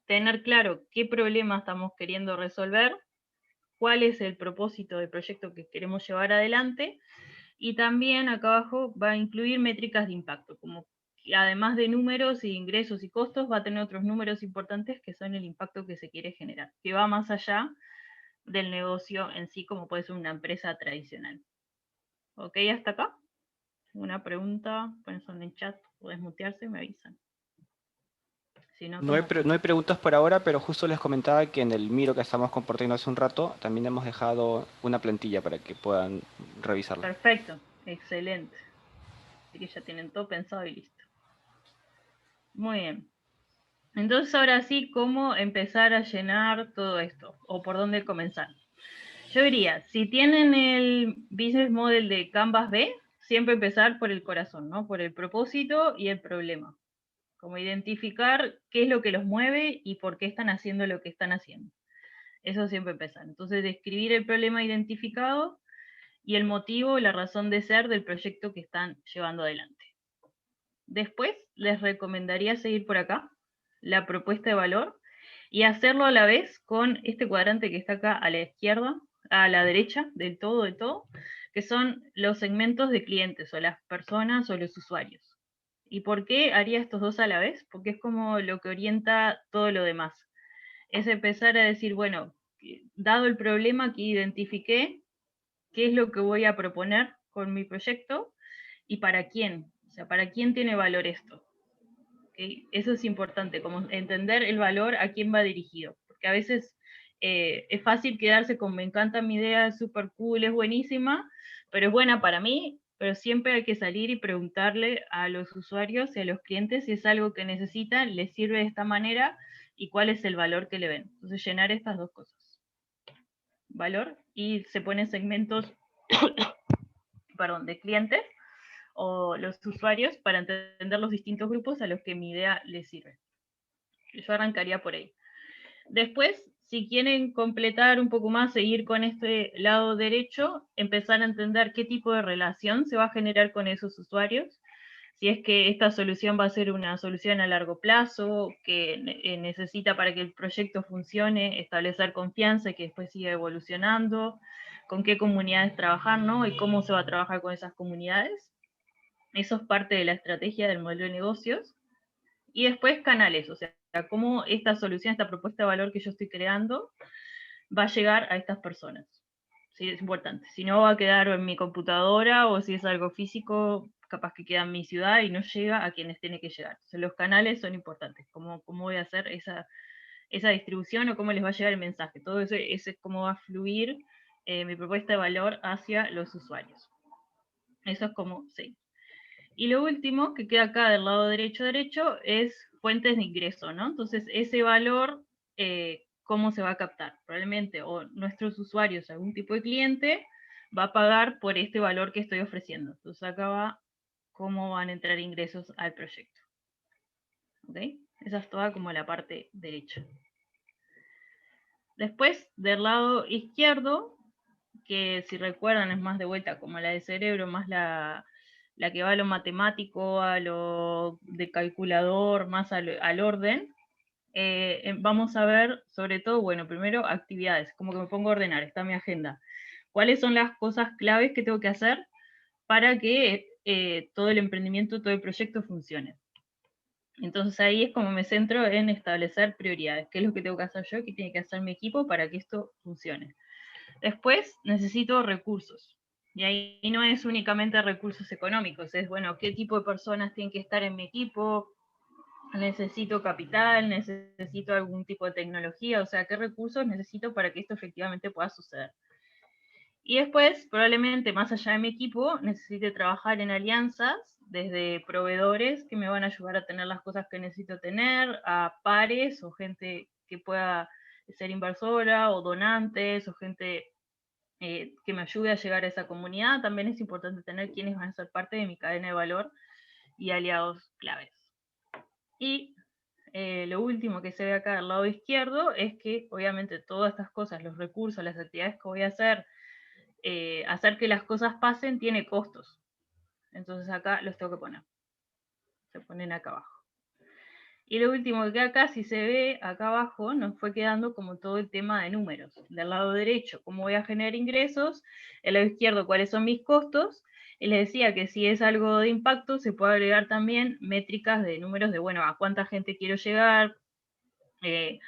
tener claro qué problema estamos queriendo resolver, cuál es el propósito del proyecto que queremos llevar adelante, y también acá abajo va a incluir métricas de impacto, como que además de números y ingresos y costos, va a tener otros números importantes que son el impacto que se quiere generar, que va más allá del negocio en sí, como puede ser una empresa tradicional. ¿Ok? ¿Hasta acá? ¿Una pregunta? Ponen en el chat, puedes mutearse y me avisan. Si no, No hay preguntas por ahora, pero justo les comentaba que en el Miro que estamos compartiendo hace un rato, también hemos dejado una plantilla para que puedan revisarla. Perfecto, excelente. Así que ya tienen todo pensado y listo. Muy bien. Entonces ahora sí, ¿cómo empezar a llenar todo esto? ¿O por dónde comenzar? Yo diría, si tienen el Business Model de Canvas B, siempre empezar por el corazón, ¿no? Por el propósito y el problema. Como identificar qué es lo que los mueve y por qué están haciendo lo que están haciendo. Eso siempre empezar. Entonces, describir el problema identificado y el motivo, la razón de ser del proyecto que están llevando adelante. Después, les recomendaría seguir por acá, la propuesta de valor, y hacerlo a la vez con este cuadrante que está acá a la izquierda, a la derecha del todo, que son los segmentos de clientes, o las personas o los usuarios. ¿Y por qué haría estos dos a la vez? Porque es como lo que orienta todo lo demás. Es empezar a decir, bueno, dado el problema que identifiqué, ¿qué es lo que voy a proponer con mi proyecto y para quién? O sea, ¿para quién tiene valor esto? ¿Okay? Eso es importante, como entender el valor a quién va dirigido, porque a veces es fácil quedarse con me encanta mi idea, es súper cool, es buenísima, pero es buena para mí, pero siempre hay que salir y preguntarle a los usuarios y a los clientes si es algo que necesitan, les sirve de esta manera y cuál es el valor que le ven. Entonces llenar estas dos cosas. Valor, y se ponen segmentos perdón, de clientes o los usuarios para entender los distintos grupos a los que mi idea les sirve. Yo arrancaría por ahí. Después, si quieren completar un poco más, seguir con este lado derecho, empezar a entender qué tipo de relación se va a generar con esos usuarios, si es que esta solución va a ser una solución a largo plazo, que necesita para que el proyecto funcione, establecer confianza y que después siga evolucionando, con qué comunidades trabajar, ¿no? Y cómo se va a trabajar con esas comunidades. Eso es parte de la estrategia del modelo de negocios. Y después canales, o sea, cómo esta solución, esta propuesta de valor que yo estoy creando va a llegar a estas personas. Sí, es importante. Si no, va a quedar en mi computadora, o si es algo físico, capaz que queda en mi ciudad y no llega a quienes tiene que llegar. Entonces, los canales son importantes. ¿Cómo voy a hacer esa distribución o cómo les va a llegar el mensaje? Todo eso es cómo va a fluir mi propuesta de valor hacia los usuarios. Eso es como, sí. Y lo último, que queda acá del lado derecho, es fuentes de ingreso, ¿no? Entonces, ese valor, ¿cómo se va a captar? Probablemente, o nuestros usuarios, algún tipo de cliente, va a pagar por este valor que estoy ofreciendo. Entonces, acá va cómo van a entrar ingresos al proyecto. ¿Ok? Esa es toda como la parte derecha. Después, del lado izquierdo, que si recuerdan es más de vuelta como la de cerebro, más la que va a lo matemático, a lo de calculador, más al orden, vamos a ver sobre todo, bueno, primero actividades, como que me pongo a ordenar, está mi agenda. ¿Cuáles son las cosas claves que tengo que hacer para que todo el emprendimiento, todo el proyecto funcione? Entonces ahí es como me centro en establecer prioridades, qué es lo que tengo que hacer yo, qué tiene que hacer mi equipo para que esto funcione. Después necesito recursos. Y ahí no es únicamente recursos económicos, es, bueno, qué tipo de personas tienen que estar en mi equipo, necesito capital, necesito algún tipo de tecnología, o sea, qué recursos necesito para que esto efectivamente pueda suceder. Y después, probablemente más allá de mi equipo, necesite trabajar en alianzas, desde proveedores que me van a ayudar a tener las cosas que necesito tener, a pares o gente que pueda ser inversora o donantes o gente que me ayude a llegar a esa comunidad. También es importante tener quienes van a ser parte de mi cadena de valor y aliados claves. Y lo último que se ve acá al lado izquierdo es que obviamente todas estas cosas, los recursos, las actividades que voy a hacer que las cosas pasen, tiene costos. Entonces acá los tengo que poner. Se ponen acá abajo. Y lo último que queda acá, si se ve acá abajo, nos fue quedando como todo el tema de números. Del lado derecho, cómo voy a generar ingresos. Del lado izquierdo, cuáles son mis costos. Y les decía que si es algo de impacto, se puede agregar también métricas de números de, bueno, a cuánta gente quiero llegar, qué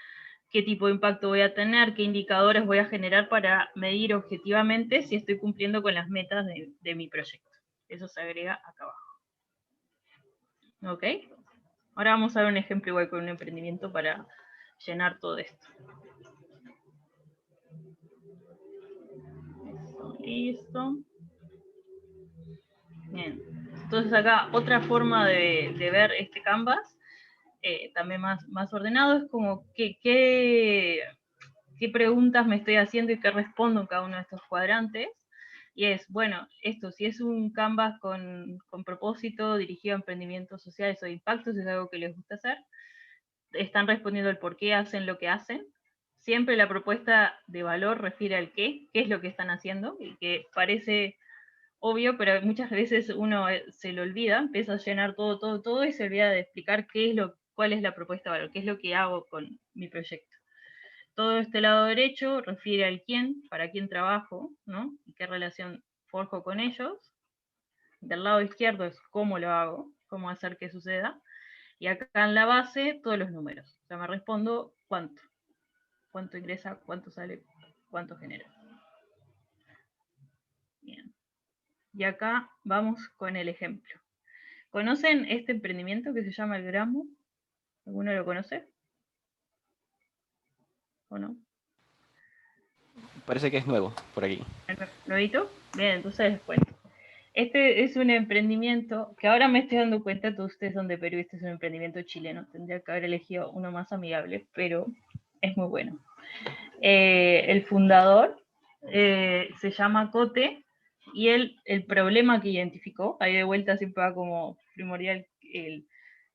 tipo de impacto voy a tener, qué indicadores voy a generar para medir objetivamente si estoy cumpliendo con las metas de mi proyecto. Eso se agrega acá abajo. ¿Ok? Ahora vamos a ver un ejemplo igual con un emprendimiento para llenar todo esto. Eso, listo. Bien. Entonces acá otra forma de ver este canvas, también más ordenado, es como qué preguntas me estoy haciendo y qué respondo en cada uno de estos cuadrantes. Y es, bueno, esto, si es un canvas con propósito, dirigido a emprendimientos sociales o de impactos, es algo que les gusta hacer. Están respondiendo el por qué hacen lo que hacen. siempre la propuesta de valor refiere al qué es lo que están haciendo, y que parece obvio, pero muchas veces uno se lo olvida, empieza a llenar todo y se olvida de explicar cuál es la propuesta de valor, qué es lo que hago con mi proyecto. Todo este lado derecho refiere al quién, para quién trabajo, ¿no? Y qué relación forjo con ellos. Del lado izquierdo es cómo lo hago, cómo hacer que suceda. Y acá en la base, todos los números. O sea, me respondo cuánto ingresa, cuánto sale, cuánto genera. Bien. Y acá vamos con el ejemplo. ¿Conocen este emprendimiento que se llama El Gramo? ¿Alguno lo conoce? ¿O no? Parece que es nuevo por aquí. ¿Nuevito? Bien, entonces les cuento. Este es un emprendimiento que ahora me estoy dando cuenta, todos ustedes son de Perú, este es un emprendimiento chileno. Tendría que haber elegido uno más amigable, pero es muy bueno. El fundador se llama Cote, y el problema que identificó, ahí de vuelta siempre va como primordial el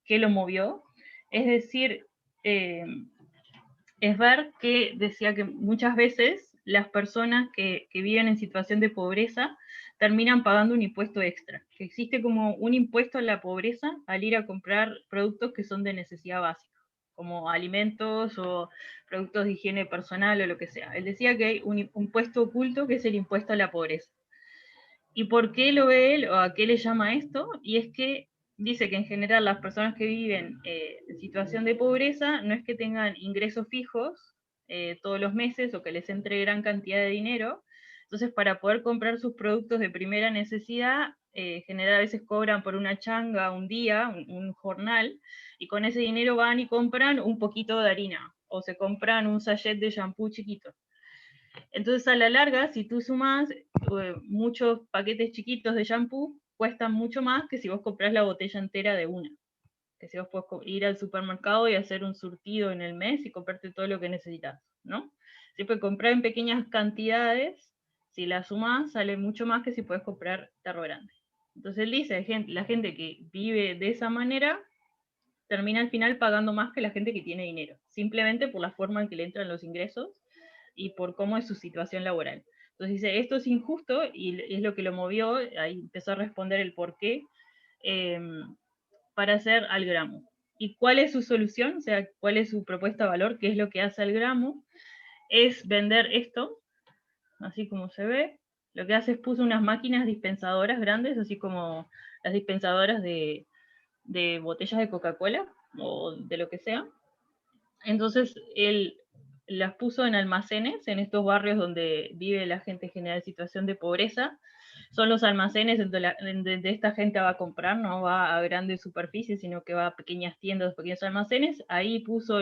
qué lo movió, es decir, es ver que decía que muchas veces las personas que viven en situación de pobreza terminan pagando un impuesto extra, que existe como un impuesto a la pobreza al ir a comprar productos que son de necesidad básica, como alimentos o productos de higiene personal o lo que sea. Él decía que hay un impuesto oculto que es el impuesto a la pobreza. ¿Y por qué lo ve él o a qué le llama esto? Y es que dice que en general las personas que viven en situación de pobreza no es que tengan ingresos fijos todos los meses o que les entre gran cantidad de dinero. Entonces, para poder comprar sus productos de primera necesidad, general a veces cobran por una changa un día, un jornal, y con ese dinero van y compran un poquito de harina o se compran un sachet de shampoo chiquito. Entonces, a la larga, si tú sumas, muchos paquetes chiquitos de shampoo cuestan mucho más que si vos comprás la botella entera de una. Que si vos podés ir al supermercado y hacer un surtido en el mes y comprarte todo lo que necesitas, ¿no? Si puedes comprar en pequeñas cantidades, si la sumás, sale mucho más que si puedes comprar tarro grande. Entonces él dice, la gente que vive de esa manera termina al final pagando más que la gente que tiene dinero, simplemente por la forma en que le entran los ingresos y por cómo es su situación laboral. Entonces dice, esto es injusto, y es lo que lo movió, ahí empezó a responder el por qué, para hacer al gramo. ¿Y cuál es su solución? O sea, ¿cuál es su propuesta de valor? ¿Qué es lo que hace al gramo? Es vender esto, así como se ve. Lo que hace es puso unas máquinas dispensadoras grandes, así como las dispensadoras de botellas de Coca-Cola o de lo que sea. Entonces, él las puso en almacenes, en estos barrios donde vive la gente en general en situación de pobreza. Son los almacenes donde esta gente va a comprar, no va a grandes superficies, sino que va a pequeñas tiendas, pequeños almacenes. Ahí puso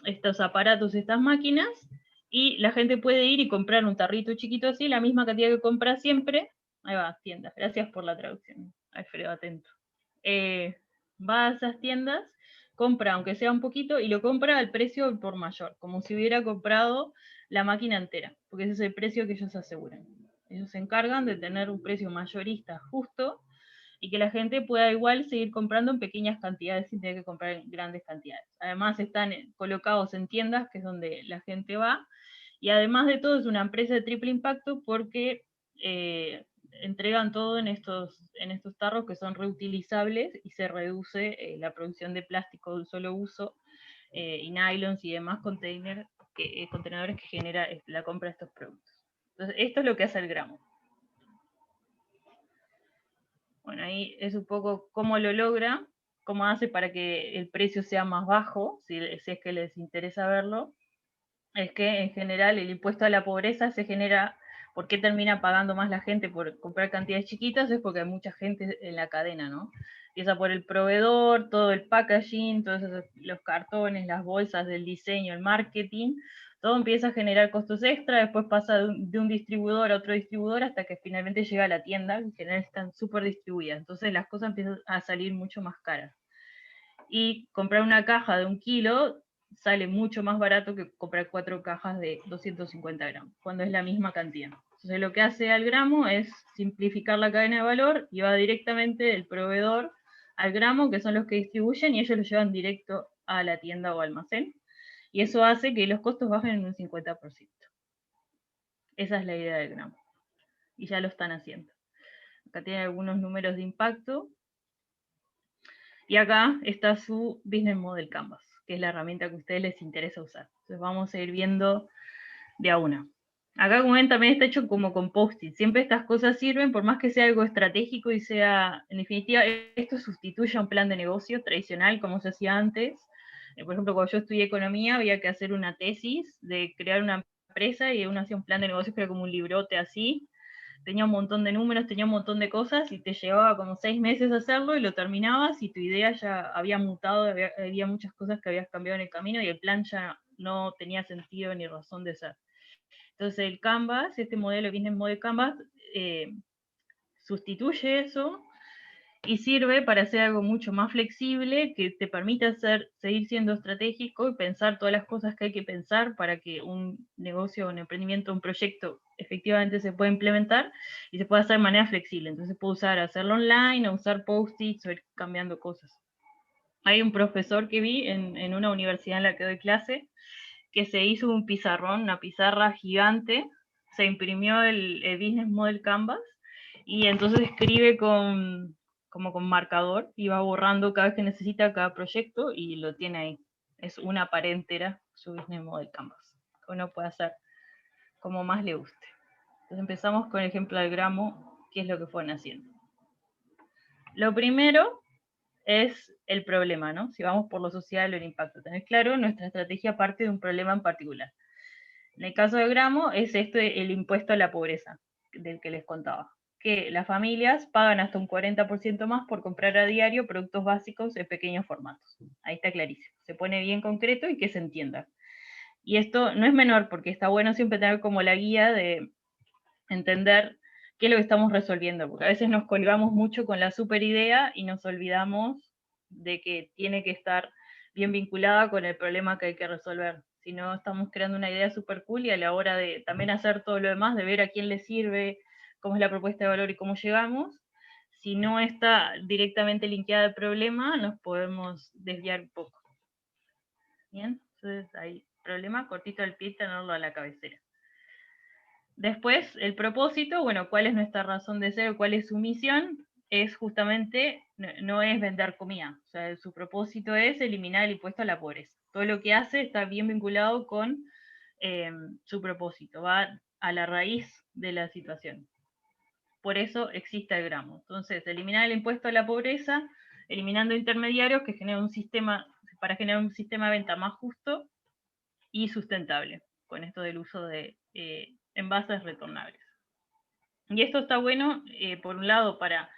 estos aparatos, estas máquinas, y la gente puede ir y comprar un tarrito chiquito así, la misma cantidad que compra siempre. Ahí va, tiendas. Gracias por la traducción, Alfredo, atento. Va a esas tiendas, compra aunque sea un poquito y lo compra al precio por mayor, como si hubiera comprado la máquina entera, porque ese es el precio que ellos aseguran. Ellos se encargan de tener un precio mayorista justo y que la gente pueda igual seguir comprando en pequeñas cantidades sin tener que comprar en grandes cantidades. Además están colocados en tiendas, que es donde la gente va, y además de todo es una empresa de triple impacto porque entregan todo en estos tarros que son reutilizables y se reduce la producción de plástico de un solo uso y nylons y demás contenedores que genera la compra de estos productos. Entonces, esto es lo que hace el gramo. Bueno, ahí es un poco cómo lo logra, cómo hace para que el precio sea más bajo, si es que les interesa verlo. Es que en general el impuesto a la pobreza se genera, ¿por qué termina pagando más la gente por comprar cantidades chiquitas? Es porque hay mucha gente en la cadena, ¿no? Empieza por el proveedor, todo el packaging, todos los cartones, las bolsas del diseño, el marketing, todo empieza a generar costos extra, después pasa de un distribuidor a otro distribuidor hasta que finalmente llega a la tienda, que en general están súper distribuidas, entonces las cosas empiezan a salir mucho más caras. Y comprar una caja de 1 kilo sale mucho más barato que comprar 4 cajas de 250 gramos, cuando es la misma cantidad. Entonces lo que hace al gramo es simplificar la cadena de valor y va directamente del proveedor al gramo, que son los que distribuyen, y ellos lo llevan directo a la tienda o almacén. Y eso hace que los costos bajen en un 50%. Esa es la idea del gramo. Y ya lo están haciendo. Acá tienen algunos números de impacto. Y acá está su Business Model Canvas, que es la herramienta que a ustedes les interesa usar. Entonces vamos a ir viendo de a una. Acá, como ven, también está hecho como con post-it. Siempre estas cosas sirven, por más que sea algo estratégico y sea, en definitiva, esto sustituye a un plan de negocio tradicional como se hacía antes. Por ejemplo, cuando yo estudié economía, había que hacer una tesis de crear una empresa y uno hacía un plan de negocio, pero como un librote así. Tenía un montón de números, tenía un montón de cosas y te llevaba como 6 meses hacerlo y lo terminabas y tu idea ya había mutado, había muchas cosas que habías cambiado en el camino y el plan ya no tenía sentido ni razón de ser. Entonces el Canvas, este modelo de Business Model Canvas, sustituye eso y sirve para hacer algo mucho más flexible que te permita seguir siendo estratégico y pensar todas las cosas que hay que pensar para que un negocio, un emprendimiento, un proyecto efectivamente se pueda implementar y se pueda hacer de manera flexible. Entonces puedo hacerlo online, o usar post-its, o ir cambiando cosas. Hay un profesor que vi en una universidad en la que doy clase, que se hizo un pizarrón, una pizarra gigante, se imprimió el Business Model Canvas y entonces escribe como con marcador y va borrando cada vez que necesita cada proyecto y lo tiene ahí. Es una pared entera su Business Model Canvas, que uno puede hacer como más le guste. Entonces empezamos con el ejemplo del gramo, qué es lo que fueron haciendo. Lo primero es el problema, ¿no? Si vamos por lo social o el impacto. Tener claro, nuestra estrategia parte de un problema en particular. En el caso de gramo es el impuesto a la pobreza, del que les contaba. Que las familias pagan hasta un 40% más por comprar a diario productos básicos en pequeños formatos. Ahí está clarísimo. Se pone bien concreto y que se entienda. Y esto no es menor porque está bueno siempre tener como la guía de entender qué es lo que estamos resolviendo, porque a veces nos colgamos mucho con la super idea y nos olvidamos de que tiene que estar bien vinculada con el problema que hay que resolver. Si no, estamos creando una idea super cool y a la hora de también hacer todo lo demás, de ver a quién le sirve, cómo es la propuesta de valor y cómo llegamos, si no está directamente linkeada al problema, nos podemos desviar un poco. Bien, entonces hay problema, cortito al pie, tenerlo a la cabecera. Después, el propósito, bueno, ¿cuál es nuestra razón de ser? ¿Cuál es su misión? Es justamente, no es vender comida, o sea, su propósito es eliminar el impuesto a la pobreza. Todo lo que hace está bien vinculado con su propósito, va a la raíz de la situación. Por eso existe el gramo. Entonces, eliminar el impuesto a la pobreza, eliminando intermediarios que generan un sistema, para generar un sistema de venta más justo y sustentable, con esto del uso de envases retornables. Y esto está bueno, por un lado, para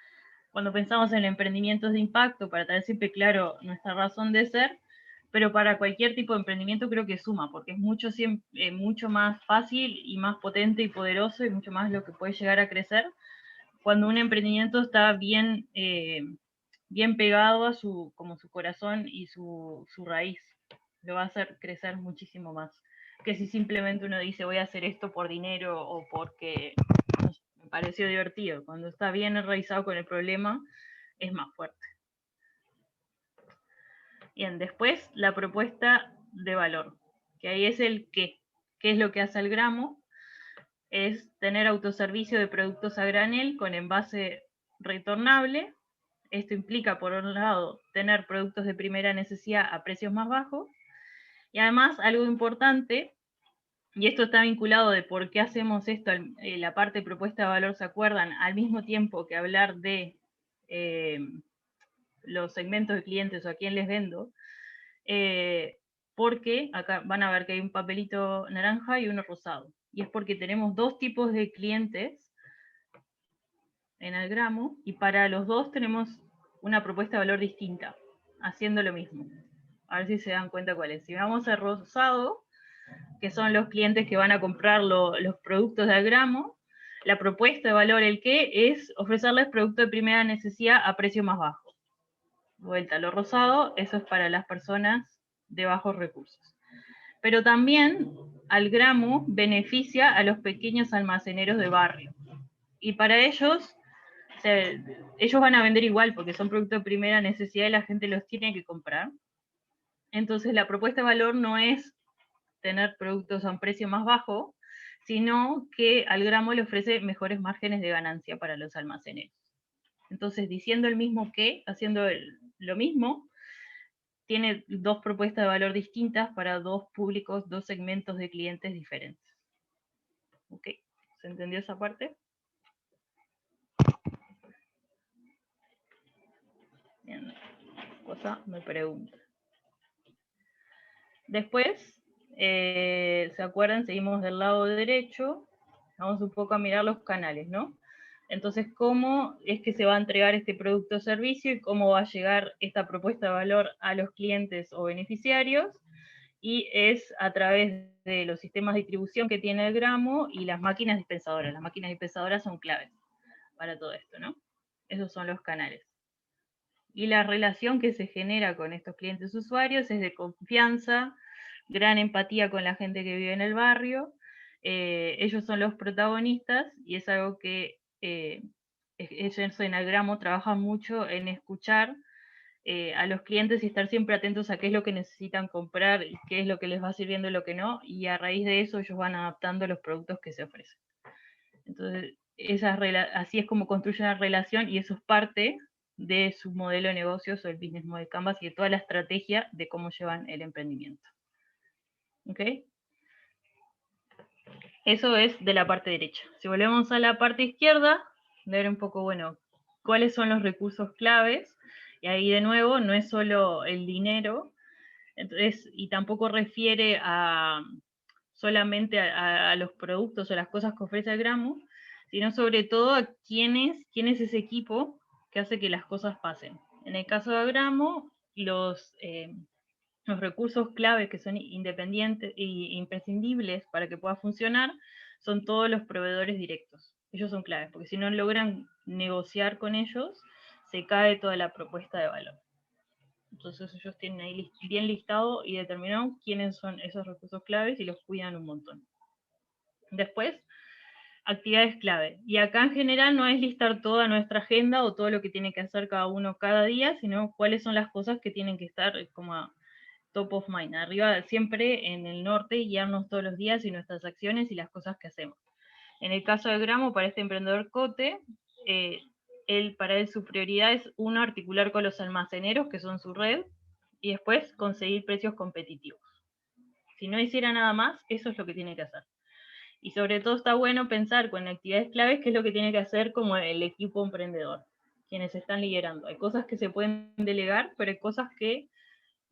cuando pensamos en emprendimientos de impacto, para tener siempre claro nuestra razón de ser, pero para cualquier tipo de emprendimiento creo que suma, porque es mucho más fácil y más potente y poderoso y mucho más lo que puede llegar a crecer cuando un emprendimiento está bien, bien pegado a como su corazón y su raíz. Lo va a hacer crecer muchísimo más que si simplemente uno dice voy a hacer esto por dinero o porque no sé, me pareció divertido. Cuando está bien enraizado con el problema, es más fuerte. Bien, después la propuesta de valor, que ahí es el qué. ¿Qué es lo que hace el gramo? Es tener autoservicio de productos a granel con envase retornable. Esto implica, por un lado, tener productos de primera necesidad a precios más bajos. Y además, algo importante, y esto está vinculado de por qué hacemos esto, la parte de propuesta de valor se acuerdan, al mismo tiempo que hablar de los segmentos de clientes o a quién les vendo, porque acá van a ver que hay un papelito naranja y uno rosado. Y es porque tenemos dos tipos de clientes en el gramo y para los dos tenemos una propuesta de valor distinta, haciendo lo mismo. A ver si se dan cuenta cuál es. Si vamos a rosado, que son los clientes que van a comprar los productos del gramo, la propuesta de valor, el qué, es ofrecerles productos de primera necesidad a precio más bajo. Vuelta, lo rosado, eso es para las personas de bajos recursos. Pero también al gramo beneficia a los pequeños almaceneros de barrio. Y para ellos, ellos van a vender igual porque son productos de primera necesidad y la gente los tiene que comprar. Entonces la propuesta de valor no es tener productos a un precio más bajo, sino que al gramo le ofrece mejores márgenes de ganancia para los almaceneros. Entonces, diciendo el mismo que, haciendo lo mismo, tiene dos propuestas de valor distintas para dos públicos, dos segmentos de clientes diferentes. ¿Ok? ¿Se entendió esa parte? Bien, cosa me pregunta. Después, ¿se acuerdan? Seguimos del lado derecho. Vamos un poco a mirar los canales, ¿no? Entonces, ¿cómo es que se va a entregar este producto o servicio y cómo va a llegar esta propuesta de valor a los clientes o beneficiarios? Y es a través de los sistemas de distribución que tiene el gramo y las máquinas dispensadoras. Las máquinas dispensadoras son claves para todo esto, ¿no? Esos son los canales. Y la relación que se genera con estos clientes usuarios es de confianza, gran empatía con la gente que vive en el barrio. Ellos son los protagonistas y es algo que ellos en el gramo trabajan mucho en escuchar a los clientes y estar siempre atentos a qué es lo que necesitan comprar, y qué es lo que les va sirviendo y lo que no, y a raíz de eso ellos van adaptando los productos que se ofrecen. Entonces, así es como construyen la relación y eso es parte de su modelo de negocios o el business model Canvas y de toda la estrategia de cómo llevan el emprendimiento. ¿Ok? Eso es de la parte derecha. Si volvemos a la parte izquierda, ver un poco, bueno, cuáles son los recursos claves. Y ahí de nuevo, no es solo el dinero, entonces, y tampoco refiere solamente a los productos o las cosas que ofrece el gramo, sino sobre todo a quién es ese equipo que hace que las cosas pasen. En el caso de gramo, los recursos clave que son independientes e imprescindibles para que pueda funcionar son todos los proveedores directos. Ellos son claves, porque si no logran negociar con ellos, se cae toda la propuesta de valor. Entonces ellos tienen ahí bien listado y determinado quiénes son esos recursos claves y los cuidan un montón. Después, actividades clave. Y acá en general no es listar toda nuestra agenda o todo lo que tiene que hacer cada uno cada día, sino cuáles son las cosas que tienen que estar como a top of mind, arriba siempre en el norte, guiarnos todos los días y nuestras acciones y las cosas que hacemos. En el caso de Gramo, para este emprendedor Cote, para él su prioridad es, uno, articular con los almaceneros, que son su red, y después conseguir precios competitivos. Si no hiciera nada más, eso es lo que tiene que hacer. Y sobre todo está bueno pensar con actividades claves qué es lo que tiene que hacer como el equipo emprendedor, quienes están liderando. Hay cosas que se pueden delegar, pero hay cosas que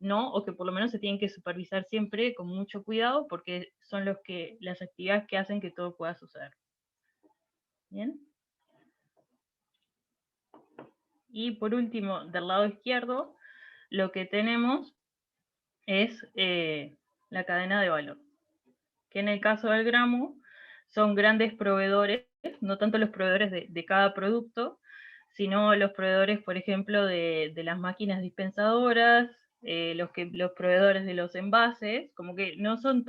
no, o que por lo menos se tienen que supervisar siempre con mucho cuidado, porque son las actividades que hacen que todo pueda suceder. ¿Bien? Y por último, del lado izquierdo, lo que tenemos es la cadena de valor, que en el caso del gramo son grandes proveedores, no tanto los proveedores de cada producto, sino los proveedores, por ejemplo, de las máquinas dispensadoras, los proveedores de los envases, como que no son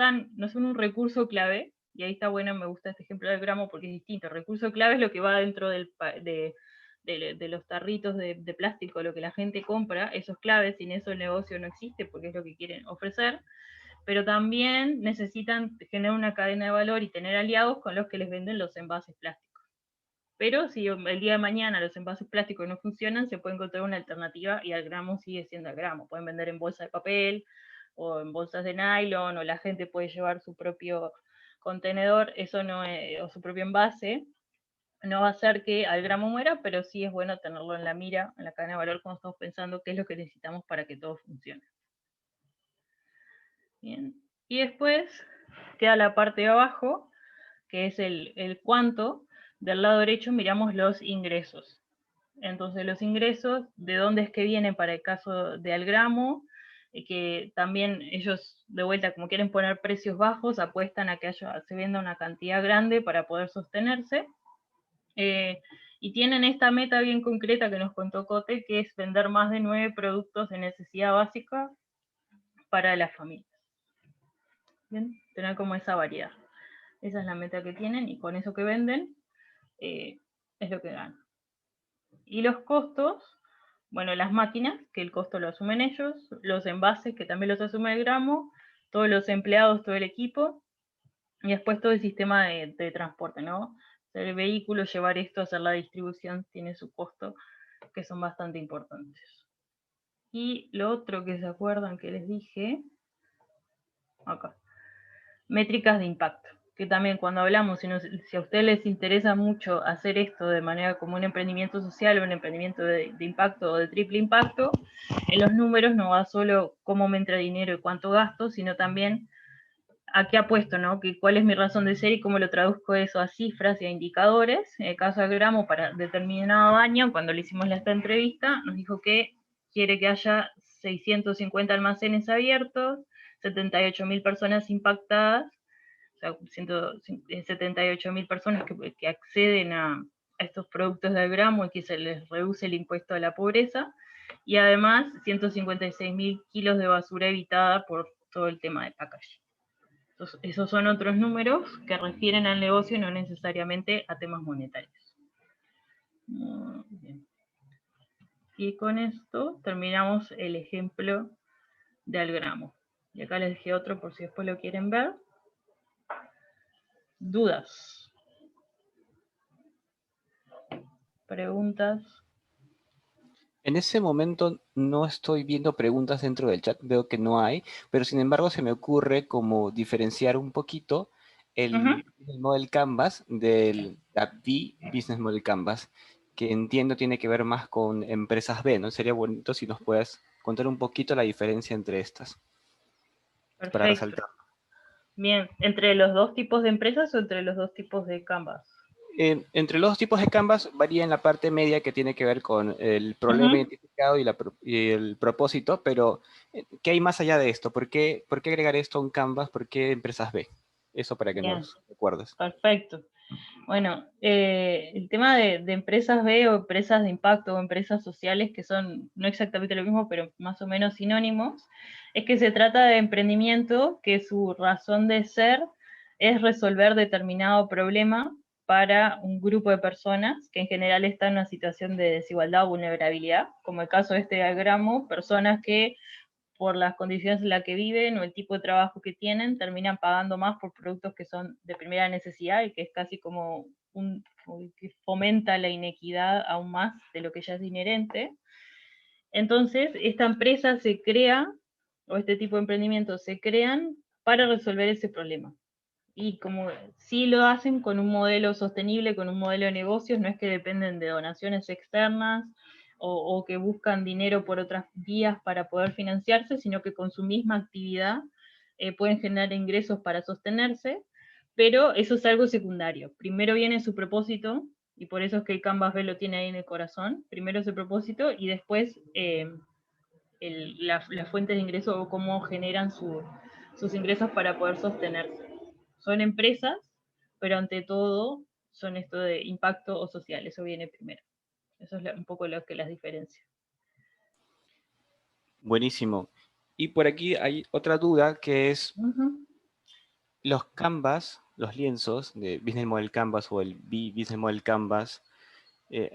un recurso clave, y ahí está bueno, me gusta este ejemplo del gramo porque es distinto. El recurso clave es lo que va dentro de los tarritos de plástico, lo que la gente compra, eso es clave, sin eso el negocio no existe porque es lo que quieren ofrecer, pero también necesitan generar una cadena de valor y tener aliados con los que les venden los envases plásticos. Pero si el día de mañana los envases plásticos no funcionan, se puede encontrar una alternativa y el gramo sigue siendo el gramo. Pueden vender en bolsa de papel o en bolsas de nylon, o la gente puede llevar su propio contenedor, eso no es, o su propio envase. No va a hacer que al gramo muera, pero sí es bueno tenerlo en la mira, en la cadena de valor, cuando estamos pensando qué es lo que necesitamos para que todo funcione. Bien. Y después queda la parte de abajo, que es el cuánto. Del lado derecho miramos los ingresos. Entonces los ingresos, ¿de dónde es que vienen para el caso de Algramo? Que también ellos, de vuelta, como quieren poner precios bajos, apuestan a que se venda una cantidad grande para poder sostenerse. Y tienen esta meta bien concreta que nos contó Cote, que es vender más de 9 productos de necesidad básica para las familias. Bien, tener como esa variedad. Esa es la meta que tienen y con eso que venden es lo que ganan. Y los costos, bueno, las máquinas, que el costo lo asumen ellos, los envases, que también los asume el gramo, todos los empleados, todo el equipo, y después todo el sistema de transporte, ¿no? El vehículo, llevar esto, hacer la distribución, tiene su costo, que son bastante importantes. Y lo otro que se acuerdan que les dije, acá, métricas de impacto, que también cuando hablamos, si a ustedes les interesa mucho hacer esto de manera como un emprendimiento social o un emprendimiento de impacto o de triple impacto, en los números no va solo cómo me entra dinero y cuánto gasto, sino también a qué apuesto, ¿no? Cuál es mi razón de ser y cómo lo traduzco eso a cifras y a indicadores. En el caso de Gramo, para determinado año, cuando le hicimos esta entrevista, nos dijo que quiere que haya 650 almacenes abiertos, 78.000 personas impactadas, o sea, 78.000 personas que acceden a estos productos del Gramo y que se les reduce el impuesto a la pobreza, y además 156.000 kilos de basura evitada por todo el tema de packaging. Esos son otros números que refieren al negocio y no necesariamente a temas monetarios. Muy bien. Y con esto terminamos el ejemplo de Algramo. Y acá les dejé otro por si después lo quieren ver. ¿Dudas? ¿Preguntas? En ese momento no estoy viendo preguntas dentro del chat, veo que no hay, pero sin embargo se me ocurre como diferenciar un poquito el Business Model Canvas del B Business Model Canvas, que entiendo tiene que ver más con empresas B, ¿no? Sería bonito si nos puedas contar un poquito la diferencia entre estas, para Perfecto. resaltar. Bien, ¿entre los dos tipos de empresas o entre los dos tipos de Canvas? Entre los dos tipos de Canvas varía en la parte media que tiene que ver con el problema identificado y el propósito, pero ¿qué hay más allá de esto? ¿Por qué agregar esto a un Canvas? ¿Por qué empresas B? Eso para que Bien. nos recuerdes. Perfecto. Bueno, el tema de empresas B o empresas de impacto o empresas sociales, que son no exactamente lo mismo, pero más o menos sinónimos, es que se trata de emprendimiento que su razón de ser es resolver determinado problema para un grupo de personas que en general están en una situación de desigualdad o vulnerabilidad, como el caso de este diagrama, personas que por las condiciones en las que viven o el tipo de trabajo que tienen, terminan pagando más por productos que son de primera necesidad y que es casi como que fomenta la inequidad aún más de lo que ya es inherente. Entonces, esta empresa se crea, o este tipo de emprendimientos se crean para resolver ese problema. Y como sí lo hacen con un modelo sostenible, con un modelo de negocios, no es que dependen de donaciones externas o que buscan dinero por otras vías para poder financiarse, sino que con su misma actividad pueden generar ingresos para sostenerse, pero eso es algo secundario. Primero viene su propósito, y por eso es que el Canvas B lo tiene ahí en el corazón. Primero su propósito y después las fuentes de ingreso o cómo generan sus ingresos para poder sostenerse. Son empresas, pero ante todo son esto de impacto o social, eso viene primero. Eso es un poco lo que las diferencia. Buenísimo. Y por aquí hay otra duda que es, los Canvas, los lienzos de Business Model Canvas o el B Business Model Canvas,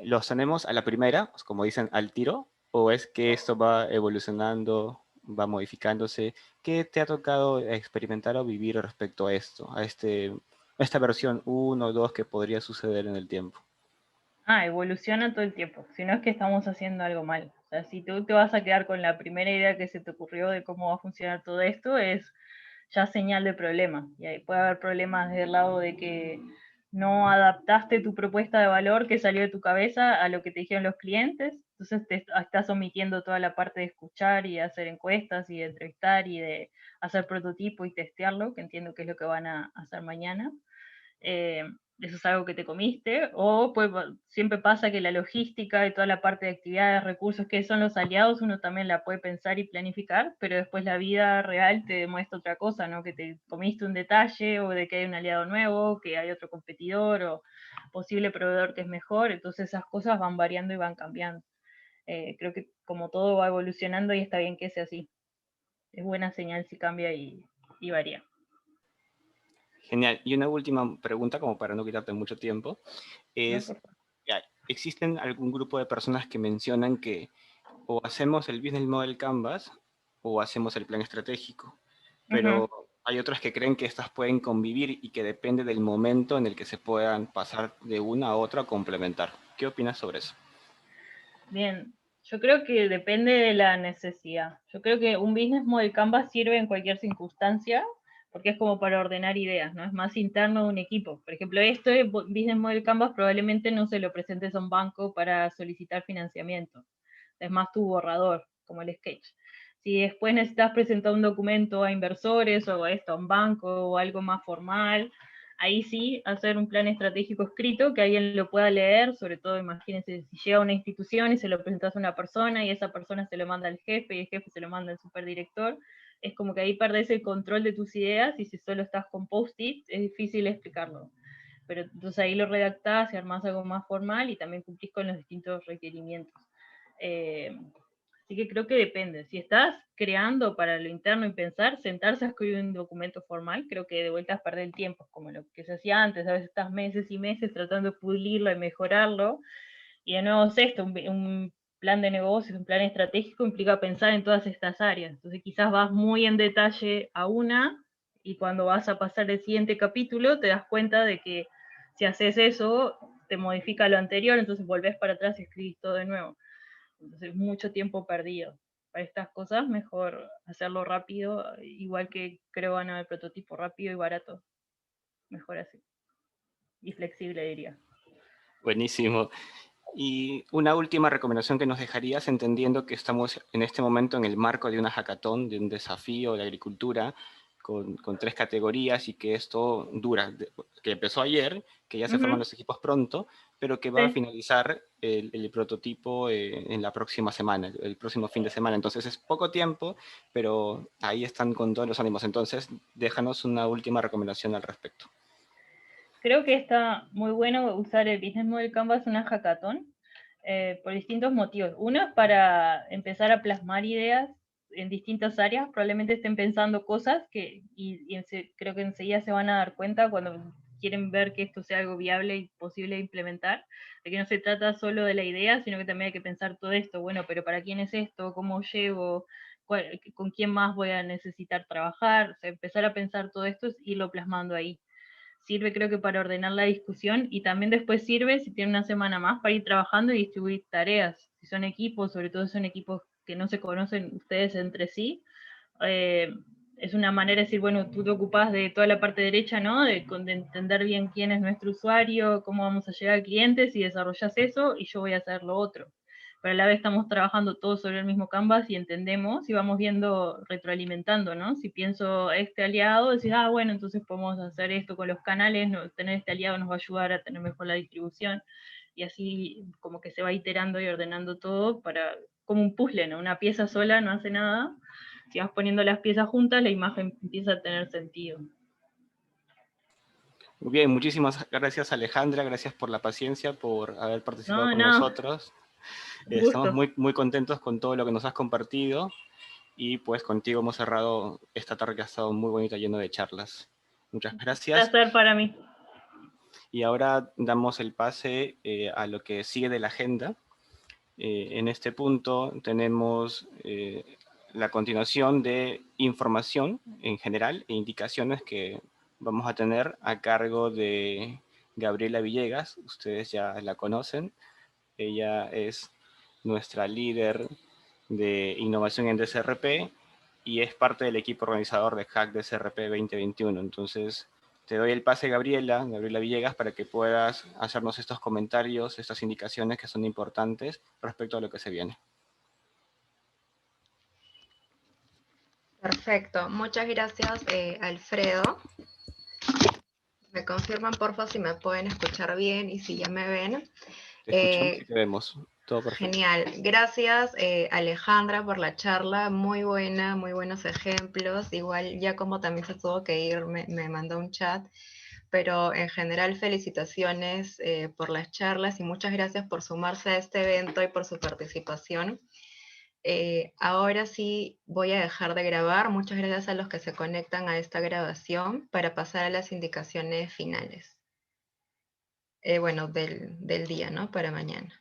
¿los tenemos a la primera, como dicen, al tiro? ¿O es que esto va evolucionando, va modificándose? ¿Qué te ha tocado experimentar o vivir respecto a esto, a esta versión 1 o 2 que podría suceder en el tiempo? Evoluciona todo el tiempo, si no es que estamos haciendo algo mal. O sea, si tú te vas a quedar con la primera idea que se te ocurrió de cómo va a funcionar todo esto, es ya señal de problema. Y ahí puede haber problemas del lado de que no adaptaste tu propuesta de valor que salió de tu cabeza a lo que te dijeron los clientes, entonces te estás omitiendo toda la parte de escuchar y de hacer encuestas y de entrevistar y de hacer prototipo y testearlo, que entiendo que es lo que van a hacer mañana. Eso es algo que te comiste, o pues siempre pasa que la logística y toda la parte de actividades, recursos que son los aliados, uno también la puede pensar y planificar, pero después la vida real te demuestra otra cosa, ¿no? Que te comiste un detalle, o de que hay un aliado nuevo, que hay otro competidor, o posible proveedor que es mejor, entonces esas cosas van variando y van cambiando. Creo que como todo va evolucionando y está bien que sea así. Es buena señal si cambia y varía. Genial. Y una última pregunta, como para no quitarte mucho tiempo, es, ¿existen algún grupo de personas que mencionan que o hacemos el Business Model Canvas o hacemos el plan estratégico? pero hay otras que creen que estas pueden convivir y que depende del momento en el que se puedan pasar de una a otra a complementar. ¿Qué opinas sobre eso? Bien, yo creo que depende de la necesidad. Yo creo que un business model Canvas sirve en cualquier circunstancia, porque es como para ordenar ideas, ¿no? Es más interno de un equipo. Por ejemplo, business model Canvas probablemente no se lo presentes a un banco para solicitar financiamiento. Es más tu borrador, como el sketch. Si después necesitas presentar un documento a inversores o a un banco o algo más formal, ahí sí hacer un plan estratégico escrito que alguien lo pueda leer, sobre todo imagínense si llega a una institución y se lo presentas a una persona y esa persona se lo manda al jefe y el jefe se lo manda al superdirector, es como que ahí perdés el control de tus ideas y si solo estás con post-it es difícil explicarlo. Pero entonces ahí lo redactás y armás algo más formal y también cumplís con los distintos requerimientos. Así que creo que depende. Si estás creando para lo interno y pensar, sentarse a escribir un documento formal, creo que de vuelta es perder el tiempo, como lo que se hacía antes, a veces estás meses y meses tratando de pulirlo y mejorarlo, y de nuevo es esto, un plan de negocios, un plan estratégico implica pensar en todas estas áreas, entonces quizás vas muy en detalle a una, y cuando vas a pasar el siguiente capítulo te das cuenta de que si haces eso, te modifica lo anterior, entonces volvés para atrás y escribís todo de nuevo. Entonces, mucho tiempo perdido. Para estas cosas, mejor hacerlo rápido, igual que creo van a haber prototipo rápido y barato. Mejor así. Y flexible, diría. Buenísimo. Y una última recomendación que nos dejarías, entendiendo que estamos en este momento en el marco de una hackathon, de un desafío de agricultura, con 3 categorías y que esto dura, que empezó ayer, que ya se forman los equipos pronto, pero que va a Sí. finalizar el prototipo en la próxima semana, el próximo fin de semana. Entonces es poco tiempo, pero ahí están con todos los ánimos. Entonces déjanos una última recomendación al respecto. Creo que está muy bueno usar el Business Model Canvas en una hackathon por distintos motivos. Uno es para empezar a plasmar ideas en distintas áreas, probablemente estén pensando cosas creo que enseguida se van a dar cuenta cuando quieren ver que esto sea algo viable y posible de implementar, de que no se trata solo de la idea, sino que también hay que pensar todo esto, bueno, pero ¿para quién es esto? ¿Cómo llevo? ¿Con quién más voy a necesitar trabajar? O sea, empezar a pensar todo esto y irlo plasmando ahí. Sirve creo que para ordenar la discusión y también después sirve, si tiene una semana más, para ir trabajando y distribuir tareas. Si son equipos, sobre todo si son equipos que no se conocen ustedes entre sí, eh, es una manera de decir, bueno, tú te ocupas de toda la parte derecha, ¿no? De entender bien quién es nuestro usuario, cómo vamos a llegar al cliente, si desarrollas eso y yo voy a hacer lo otro. Pero a la vez estamos trabajando todos sobre el mismo canvas y entendemos y vamos viendo, retroalimentando, ¿no? Si pienso este aliado, decir, bueno, entonces podemos hacer esto con los canales, tener este aliado nos va a ayudar a tener mejor la distribución y así como que se va iterando y ordenando todo para, como un puzzle, ¿no? Una pieza sola no hace nada, si vas poniendo las piezas juntas, la imagen empieza a tener sentido. Muy bien, muchísimas gracias Alejandra, gracias por la paciencia, por haber participado con No, nosotros. un Estamos gusto. muy contentos con todo lo que nos has compartido y pues contigo hemos cerrado esta tarde que ha estado muy bonita, lleno de charlas. Muchas gracias. Placer para mí. Y ahora damos el pase a lo que sigue de la agenda. En este punto tenemos la continuación de información en general e indicaciones que vamos a tener a cargo de Gabriela Villegas. Ustedes ya la conocen. Ella es nuestra líder de innovación en DCRP y es parte del equipo organizador de Hack DCRP 2021. Entonces, te doy el pase, Gabriela Villegas, para que puedas hacernos estos comentarios, estas indicaciones que son importantes respecto a lo que se viene. Perfecto, muchas gracias, Alfredo. Me confirman, porfa, si me pueden escuchar bien y si ya me ven. Te escuchamos y te vemos. Todo perfecto. Genial. Gracias, Alejandra, por la charla. Muy buena, muy buenos ejemplos. Igual, ya como también se tuvo que ir, me mandó un chat. Pero en general, felicitaciones por las charlas y muchas gracias por sumarse a este evento y por su participación. Ahora sí voy a dejar de grabar. Muchas gracias a los que se conectan a esta grabación para pasar a las indicaciones finales. Bueno, del día, ¿no? Para mañana.